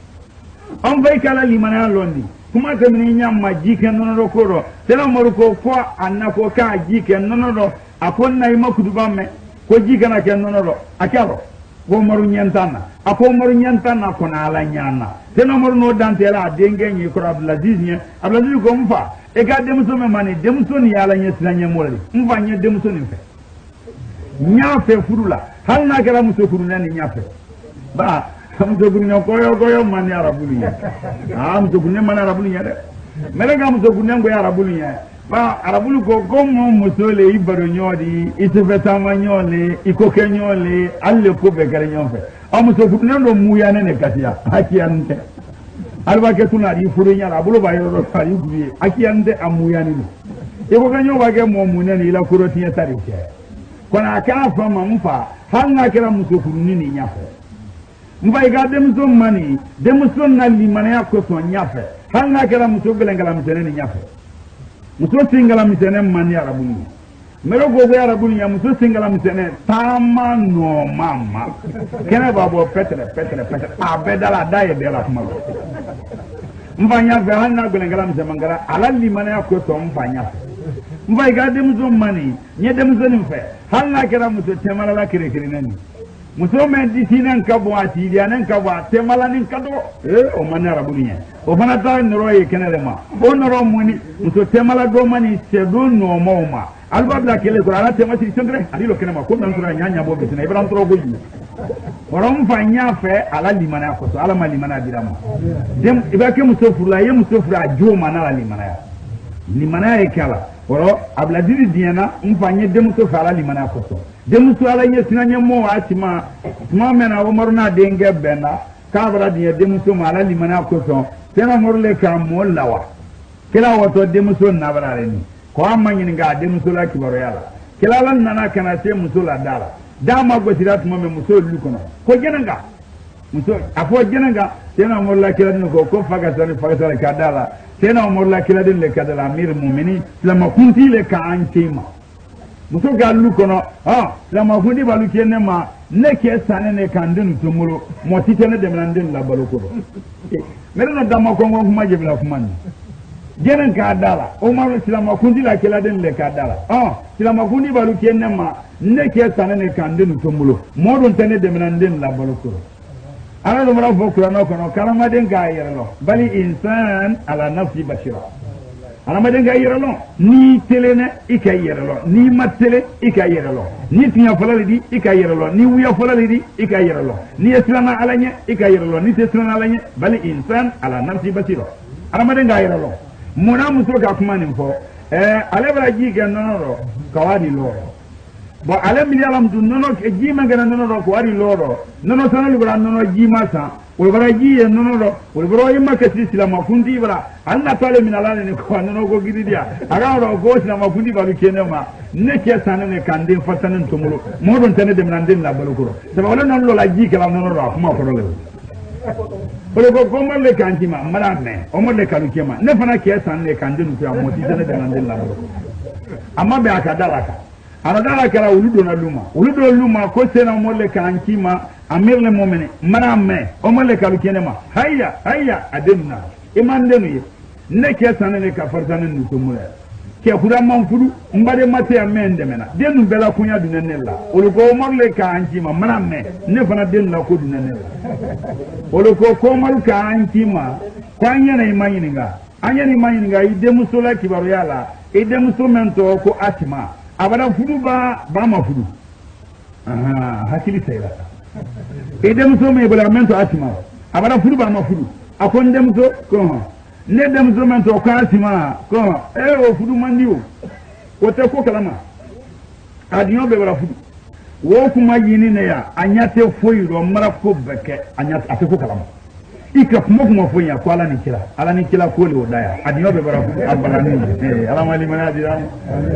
on vai kala limana londi kuma te mini nyamma jike nono koro tena mor ko annako ka jike nono akonna imakudu bamme ko jike na ken nono akalo ko maru nyantana ako maru nyantana ko na ala nyana tena maru no dantela denge nyi ko abdulaziz ko mfa e ga demuso me mani demuso ni ala nya sinanya molli mfa nya demuso ni fe nyafe furula hal na gara muso furuna ni nyafe ba muso furuna koyo mani arabulu nya muso furuna mani arabulu nya de melega muso furuna ngo arabulu nya ba arabulu ko gomo musole ibaro nyodi itufetama nyole ikoke nyole alle ko be gare nyonfe amuso furuna ndo muya ne katia akiyante alba ke tunari furu nya arabulu ba yoro tari guye akiyante amuya ne ikoke nyo ba ke mo munene ila kuroti ya tari ke kona ka fa mamfa hanga kira muso furuni ni nyafe mba iga demso mani demso na limana ya ko so nyafe hanga kira muso belengala mtene ni nyafe muso singala mtene mani arabuni mero gogo arabuni ya muso singala mtene tama no mama kena babo petre abedala daye de la kuma mfanya vehana belengala mtene mangala ala limana ya ko so mfanya mba iga demso mani nye demso ni mfe hanga kira muso temala la kire nani muso men di sinan kabo ati di anan kabo temala nin kado o manara buniya o fana ta noro ye kenele ma o noro muni muso temala do mani sedo no moma albabla kele ko ala temati sengre ali lo kenema ko nan sura nyanya bo bisina ibram tro go yi waram fanya fe ala limana ko so ala malimana birama dem ibake muso fura ye muso fura jo manala limana ye kala woro abladiri diana mfanye demuso fala limana ko so demuso ala nye sinanye mo atima tuma mena o maruna denge benda kabra diye demuso mala limana ko so tena morle ka mo lawa kila wato demuso nabarare ni ko amanyi nga demuso la kibaro yala kila lan nana kana te muso la dala dama go tirat mo me muso lukono ko jenanga muso afo jenanga tena morla kila ni ko faga sare ka dala tena morla kila din le kadala amir mu'mini lama kunti le ka antima muso ga lu kono silama kundi balu kenne ma ne ke sane ne kandin tumuro mo titene de mlandin la baloko mere no dama ko ngom kuma jebla kuma ni jenen ka dala o ma silama kundi la kela den le ka dala silama kundi balu kenne ma ne ke sane ne kandin tumuro mo don tene de mlandin la baloko ana do mara fo kurano kono kalama den ga yerlo bali insan ala nafsi bashira alama ga yerlo ni telene ika yerlo ni matele ika yerlo ni tinya folale di ika yerlo ni wuya folale di ika yerlo ni islama alanya ika yerlo ni islama alanya bali insan ala nafsi basira alama ga yerlo mona muso ka kuma nin fo alebra ji ga nonoro kawani loro bo ale mi alam du nono ke ji ma ga nonoro ko ari loro nono sanali bra nono ji ma sa o bara ji nonoro o bro yimma ke islama fundi bra anna tale min alane ne ko nono go gididia aga ro go islama fundi ba kene ma ne ke sanane kande fatanen to mulo mo don tane de nan la balukuro se wala non lo la ji kala nonoro kuma ko le o ko le kanti ma mara me o mo le kalu kema ne fana ke sanane kande nu ya mo ti tane de nan la balukuro amma be akadala ka anadala kala uludo na luma ko sena mo le kanti ma amir le momene mana me o mo le kalu kene ma hayya adenna imandenu ye ne ke sanane ka farzanen nu to mula ke kuda man fudu mbade mate amende mena denu bela kunya dunenella oluko mo le kanti ma mana me ne fana denu la ko dunenella oluko ko mal kanti ma kwanya na imanyininga anya ni imanyininga ide musola kibaru yala ide musomento ko atima abada fudu ba ma fudu hakili sayra idem so me bala mento atima abada fudu ba ma fudu akon dem so ko ne dem so mento ko atima ko o fudu mandi o te ko kalama adiyo be bala fudu wo kuma yini ne ya anyate foyiro mara ko beke anyate ate ko kalama ika kuma foya ko ala ni kila ko le odaya adiyo be bara fudu abala ni ala mali manadi da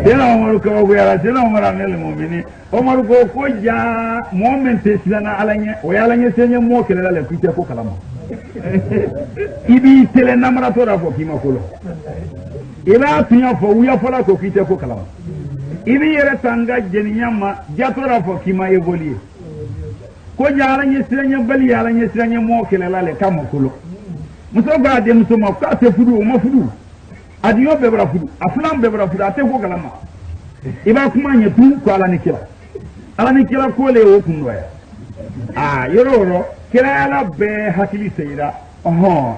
dela mo ko go yala dela mo ran le mu'mini o mar ko ja moment silana alanya o yala nye senye mo kele la le kuite ko kalama ibi tele namara to ra ko kima ko lo ila tunya fo wuya fola ko kuite ko kalama ibi yere tanga jeninyama jatora fo kima evolie ko jaara nye siranya bali yala nye siranya mo kele la le kamukulo muso ba de muso ma ka te fudu o ma fudu adiyo be bra fudu aflam be bra fudu ate ko kalama iba kuma nye tu ko ala ni kila ko le o kundo ya yoro kila ala be hakili seira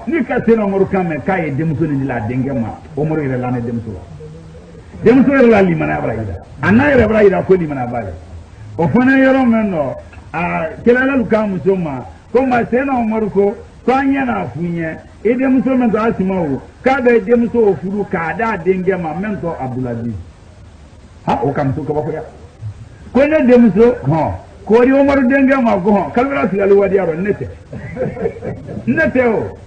ni ka tena moru kame kai de muso ni la dengema o moru ire la ne de muso ire la limana bra ida anna ire bra ida ko limana bra o fana yoro menno kila la luka muso ma ko ma tena moru ko kwanya na funye ide muso mento asima o ka be de muso o furu ka da dengema mento abdulaziz o kam to ko ba ko ya ko ne de muso ko ri Omar dengema ko kalbara si alu wadi aro nete o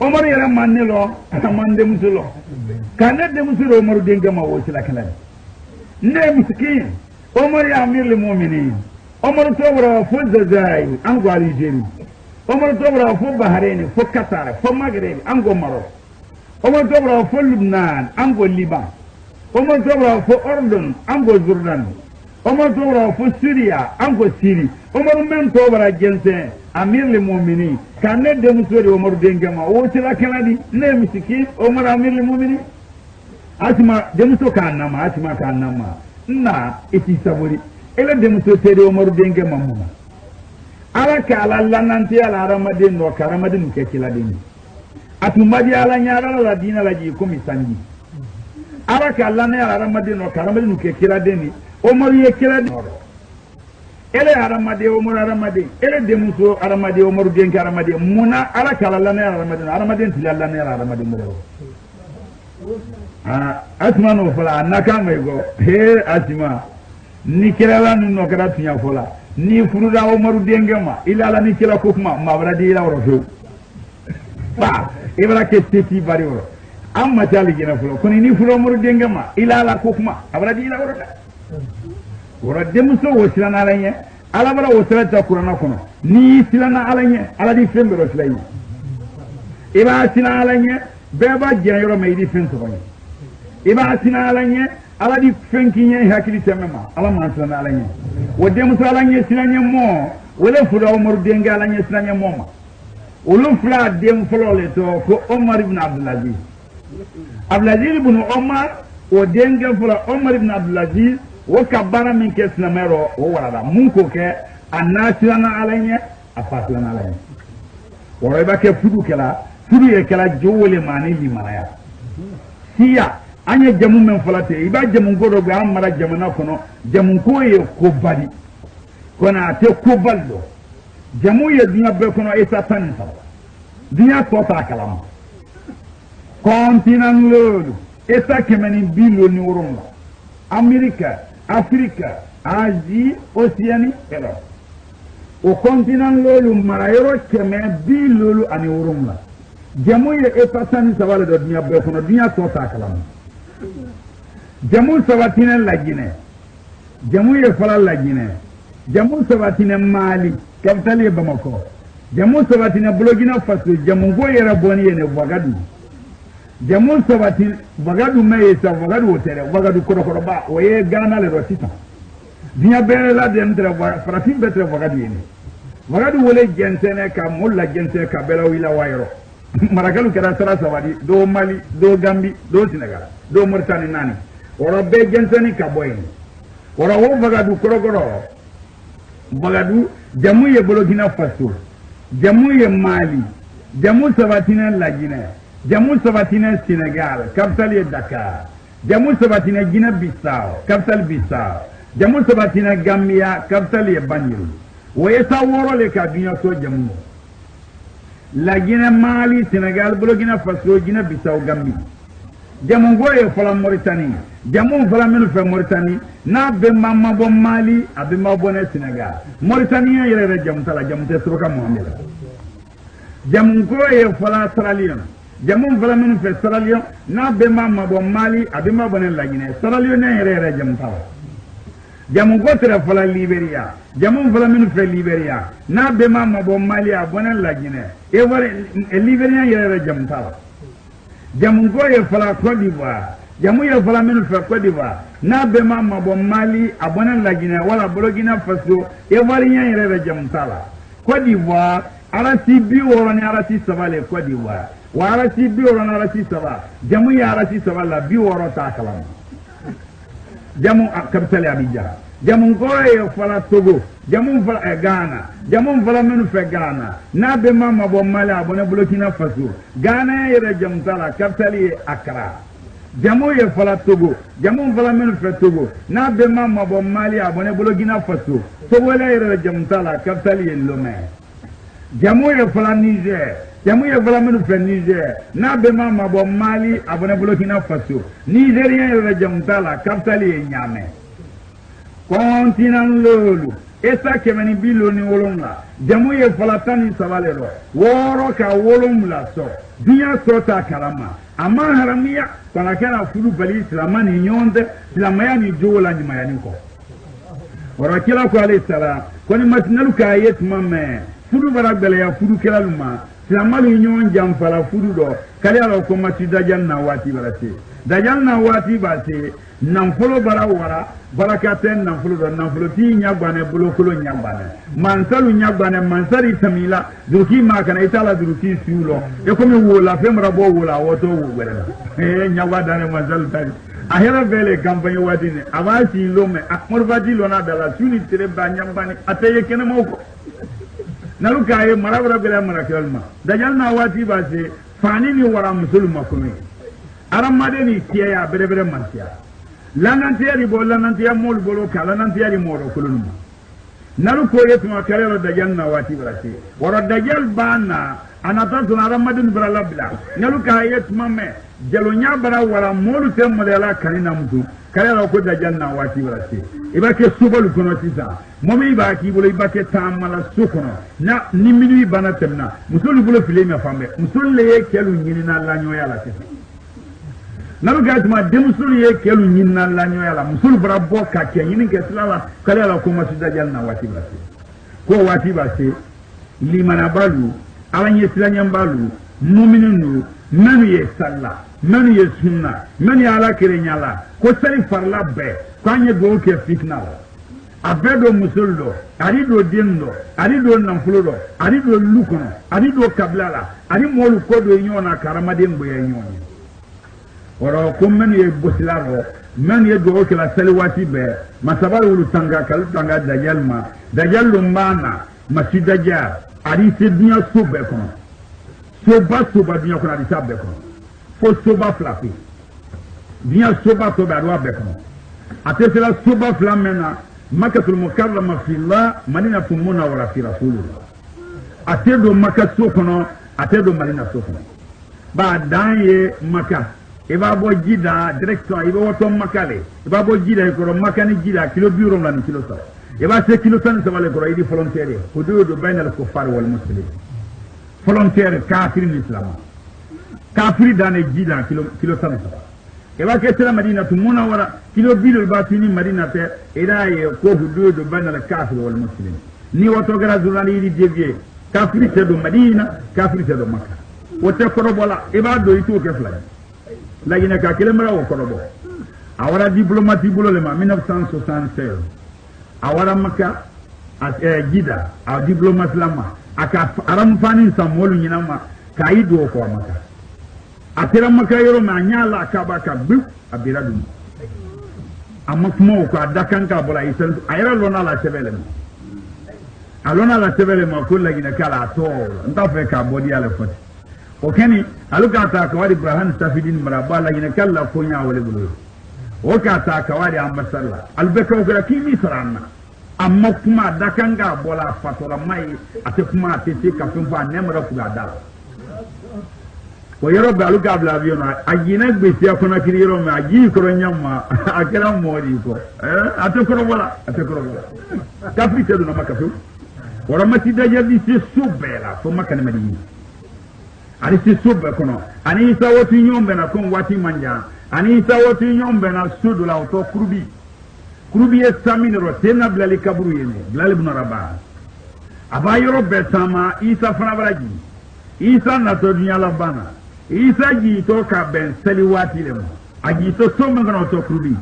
Omar yara manelo man de muso lo kana de muso ro Omar dengema o sila kala ne miskin Omar ya amir le mu'minin Omar tobra fo zazai an gwali jeri Omar tobra fo Bahrain fo Qatar fo Maghreb an go Maroc Omar tobra fo Lebanon an go Liban Omar tobra fo Ordon an go Jordan Omar tobra fo Syria an go Syrie Omar men tobra jense amir le mu'minin kanne de musori Omar dengema o tila kanadi ne misiki Omar amir le mu'minin asma de muso kanama na iti sabori ele de muso tede Omar dengema muma ala ka ala lananti ala ramadin no karamadin ke kiladin atumadi ala nyara la dina la ji komi sanji ala ka ala ne ala ramadin no karamadin ke kiladin Omar ye kiladin ele aramade Omar aramade ele de muso aramade Omar denke aramade muna ala ka ala ne ala ramadin ti ala ne ala ramadin mo asma no fala naka mego he asma ni kirala no kara tinya fola ni furuda Omar dengema ila ala ni kila ko kuma mabradi ila woro ba ibra ke teti bari woro amma tali gina fulo koni ni fulo Omar dengema ila ala ko kuma abradi ila woro demso wosirana alanya ala bara wosirata qur'ana kono ni silana alanya ala di fembe ro silay iba silana alanya beba jeyoro me di fenso bani iba sina alanye ala di fenkinye hakili temema ala man sina alanye wode musa alanye sinanye mo wala fura umar denga alanye sinanye mo ma ulu fla dem flole to ko Omar ibn Abdulaziz ibn Omar o denga fla Omar ibn Abdulaziz wo kabara min kesna mero wo wala mun ko ke annasina alanye afatana alanye wora ba ke fudu ye kala jowole mani limanaya siya anya jamu men falate iba jamu godo be amara jamana kono jamu ko ye ko badi kona te ko baldo jamu ye dunya be kono e satan sa dunya ko ta kalam continent lolu e sa kemeni bilo ni woronga America Africa Asie Oceanie elo o continent lolu marayoro keme bilo ani woronga jamu ye e satan sa wala do dunya be kono dunya ko ta kalam jamu sabatine lagine jamu ye fala lagine jamu sabatine Mali capitale Bamako jamu sabatine Burkina Faso jamu go yera boni ye ne Ouagadougou jamu sabatine Ouagadougou me sa Ouagadougou hotel Ouagadougou koro ba o ye Ghana le rosita dinya bere la de entre farafin betre Ouagadougou ye Ouagadougou wole gentene ka mulla gentene ka bela wila wayro maragalu kera sara sabadi do Mali do Gambie do Senegal do Mauritanie nani woro be genteni ka boyni woro wo Ouagadougou korogoro Ouagadougou jamu ye Burkina Faso jamu ye Mali jamu sabatine la Guinée jamu sabatine Sénégal capitale Dakar jamu sabatine Guinée Bissau capitale Bissau jamu sabatine Gambia capitale Banjul wo esa woro le ka binya so jamu la Guinée Mali Sénégal Burkina Faso Guinée Bissau Gambie jamu goye fala Mauritanie jamu fala menu fe Mauritanie na be mamma bo Mali abe ma bo Sénégal Mauritanie yere jamu tala jamu te soka Mohamed jamu goye fala Sierra Leone jamu fala menu fe Sierra Leone na be mamma bo Mali abe ma bo la Guinée Sierra Leone yere jamu tala jamu gotere fala Liberia jamu fala menu fe Liberia na be mamma bo Mali abone la Guinée e wore Liberia yere jamu tala jamu goye fala Côte d'Ivoire jamu ye fala menu fe Côte d'Ivoire na be mamma bo Mali abone la Guinée wala Burkina Faso e warien yere jamu tala Côte d'Ivoire arasi bi woroni arasi sabale Côte d'Ivoire wa arasi bi woroni arasi saba jamu ya arasi sabala bi woro ta kalam jamu capitale Abidjan jamu goye fala Togo jamu fala Ghana jamu fala menu fe Ghana na be mamma bo Mali abone Burkina Faso Ghana yere jamu tala capitale Accra jamu ye fala Togo jamu fala menu fe Togo na be mamma bo Mali abone Burkina Faso Togo la yere jamu tala capitale Lomé jamu ye fala Niger jamu ye fala menu fe Niger na be mamma bo Mali abone Burkina Faso Nigerien yere jamu tala capitale Niamey continent lolu esa kemeni bilo ni wolonga jamu ye fala tani sabalero woro ka wolomla so dunya sota karama ama haramiya kana kana fulu bali islamani nyonde islamaya ni jola ni mayani ko woro kila ko alayhi salam koni masnalu ka yet mamme fulu baragbele ya fulu kelaluma islamalu nyon jam fala fulu do kali ala ko masida janna wati barate dajanna wati bate nan folo bara wara barakaten nan folo do nan folo ti nyagwane bulokolo nyagwane mansalu nyagwane mansari tamila duki makana itala duki sulo e komi wola femra bo wola woto wo werela nyagwa ne mansalu tari ahera vele campagne wadine avasi lome akmor vadi lona dala suni tere banyambani ateye kene moko nalukaye marabra bela marakalma dajanna wati base fani ni wara musulma komi aramade ni tiya bere mantia lanantiari bo lanantia mol bolo kala lanantiari moro kulunuma nalu ko yetuma kalero dajal na wati brasi wara dajal bana anata tuna ramadin brala bla nalu ka yetuma me jalonya bara wara molu tem modela kanina mutu kalero ko dajal na wati brasi ibake subalu kono tisa momi ibaki bolo ibake tamala sukono na nimini bana temna musulu bolo filemi fambe musulu ye kelu nyina la nyoya la tisa nalu gatuma demusulu ye kelu nyinna la nyoyala musul brabo ka ke nyinin ke sala kala la ko masida janna wati basi ko wati basi limana balu alanye silanya balu mu'minunu menu ye salla men ye sunna men ya ala kerenyala ko sari farla be kwanye do ke fitna abedo musuldo ari do dendo ari do namfulo ari do lukono ari do kablala ari molu kodo nyona karamade mbo ye nyoni oro ko men ye bosilaro men ye do ke la salwati be masabar wulu tanga kal tanga dajal lumbana masidaja ari se dunya sobe kono soba dunya kono ari sabe kono fo soba flapi dunya soba to ba do be kono ate la soba flamena makatul mukarrama fi Allah madinatul munawwara fi rasulullah atedo makaso kono atedo madina so kono ba danye maka e ba bo jida direction e ba woto makale e ba bo jida ko makani jida kilo bureau lan kilo sa e ba se kilo tan sa wala ko idi volontaire ko do bainal kuffar wal muslimin volontaire kafir l'islam kafir dane jida kilo tan sa e ba ke tela madinatul munawwara kilo bilul batini madina te iraye ko hududo banal kafir wal muslim ni wato gara zurani di debie kafir te do madina kafir te do makka wote korobola e ba do itu ke fla la ina ka kele mara wo korobo awara diplomati bulole ma 1976 awara makka jida a diplomati lama aka aram fani samolu nyinama kaido ko makka atira makka yoro ma nyala akaba ka bu abiradum amma kuma ko adakan ka bola isan ayra lona la sebele alona la sebele ma ko lagina kala to nda fe ka bodi ala fot o keni aluka ta ka wadi ibrahim tafidin maraba lagina kala ko nya wala bulu o ka ta ka wadi ambasalla albeka ko kimi saranna amma kuma adakan ka bola fatola mai ate kuma ate ka fumba nemra ku adala ko yoro be aluka abla aviona agina gbesi akona kiri yoro me agi koro nyama akera mori ko atekoro wala kafri tedu na makafu wala matida jadi se subela so makane madi ani se subbe kono ani isa woti nyombe na kon wati manja ani isa woti nyombe na sudu la to kurubi e samine ro tena blali kaburu yene blali ibn rabah aba yoro be sama isa fana baraji isa na to dunya la bana isa ji to ka ben saliwati le mo aji to so mangano to krubi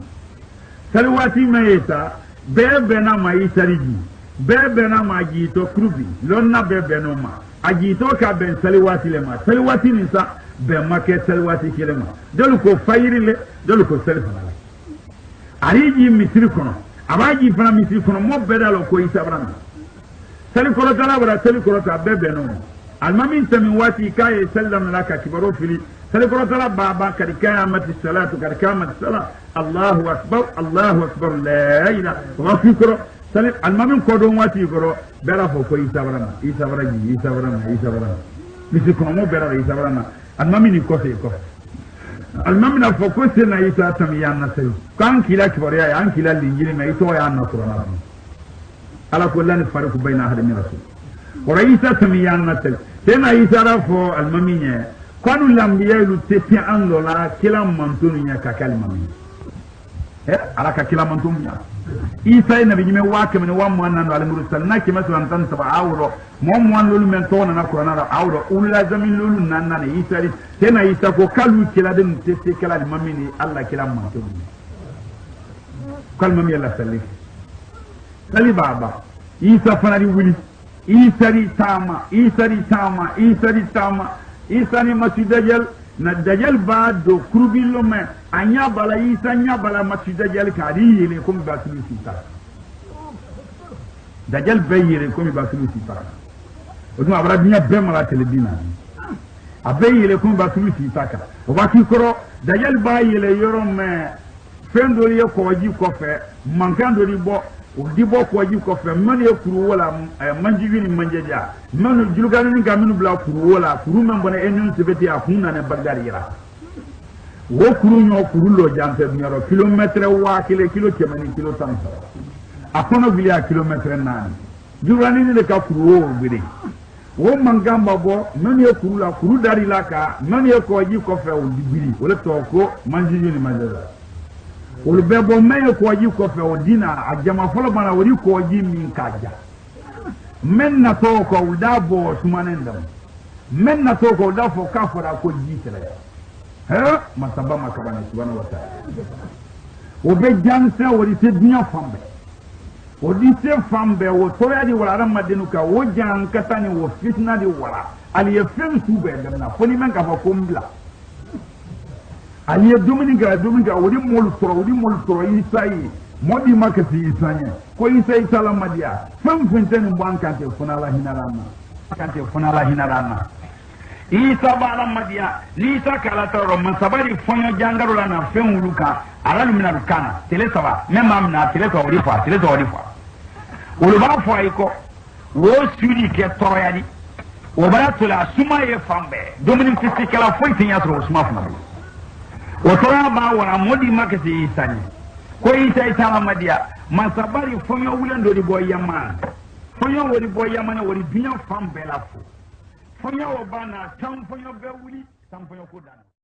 saliwati meeta bebe na ma isa riji bebe na ma ji to krubi lonna bebe no ma aji to ka ben saliwati le ma saliwati ni sa be make saliwati kile ma delu ko fayiri le delu ko salifana ariji misiri kono abaji fana misiri kono mo bedalo ko isa brana salikoro tala bra salikoro ta bebe no المامين تمن واتي كاي سلم لك كبروا فيلي سلكوا ترى بابا كركامة الصلاة كركامة الصلاة الله أكبر الله أكبر لا إله وفكر سلم المامين كودون واتي كرو بلا فوكو يسابرنا نسيكون مو بلا يسابرنا المامين يكوسي المامين فوكو سنا يسا تميان نسي كان كلا كبريا يان كلا لينجيل ما يسوى يان نصرنا على كل نفرق بين أهل من رسول ورئيسة تميان نسي tena isara fo almaminye kwanu lambiya lu tete andola kila mantunu nya kakali mami alaka kila mantunu nya isa ina bijime wake mene wa mwana ndo alimurusal na kima sulan tan saba awro mo mwan lolu men tona na qur'ana ra awro ulla zamin lolu nanna ne isa tena isa ko kalu kila den tete kala almamini alla kila mantunu kalmami alla salli sali baba isa fanari wuli isari tama isani masudajal na dajal ba do krubilo me anya bala isa nya bala masudajal kadi yele ko ba sulu sita dajal bayire ko ba sulu sita o dum abra binya be mala telebina abayile ko ba sulu sita ka o ba ki koro dajal ba yele yoro me fendo ye ko ji ko fe mankando ri bo o dibo ko ji ko fe man ye kuru wala manji wini manjeja man juluganu ni gaminu bla kuru wala kuru man bona enun sebeti afuna ne bagdari yira wo kuru nyo kuru lo jampe nyoro kilometre wa kilo kemani kilo tansa akono bilia kilometre nani juluganu ni le ka kuru wo bide wo mangamba bo man ye kuru la kuru dari la ka man ye ko ji ko fe o dibiri wala to ko manji wini manjeja olu bebo meye ko ji ko fe odina ajama folo bana wori ko ji min kaja men na to ko dabo sumanendam men na to ko da fo ka fora ko ji tere masaba makabana subhanahu wa ta'ala obe jansa wori se dunya fambe odi se fambe wo toya di wala madinu ka wo jan katani wo fitna di wala ali ye fen sube demna foni men ka fa kombla ali ye dominika wodi mol toro isai modi makasi isanye ko isai salamadia fam fenteni bankante fonala hinarana isa bala madia ni sa kala toro man sabari fonyo jangaro la na fen wuluka ala lumina lukana tele saba memma amna tele to rifa uluba fo ayiko wo suri ke toro yadi wo bara tula suma ye fambe dominim fisikala fo tinya toro suma funa wo toro ba wala modi makasi isanye ko isa salamadia man sabari fonyo wulando di boyama fonyo wori boyama na wori dunya fambe la fo fonyo obana tam fonyo be wuli tam fonyo ko dana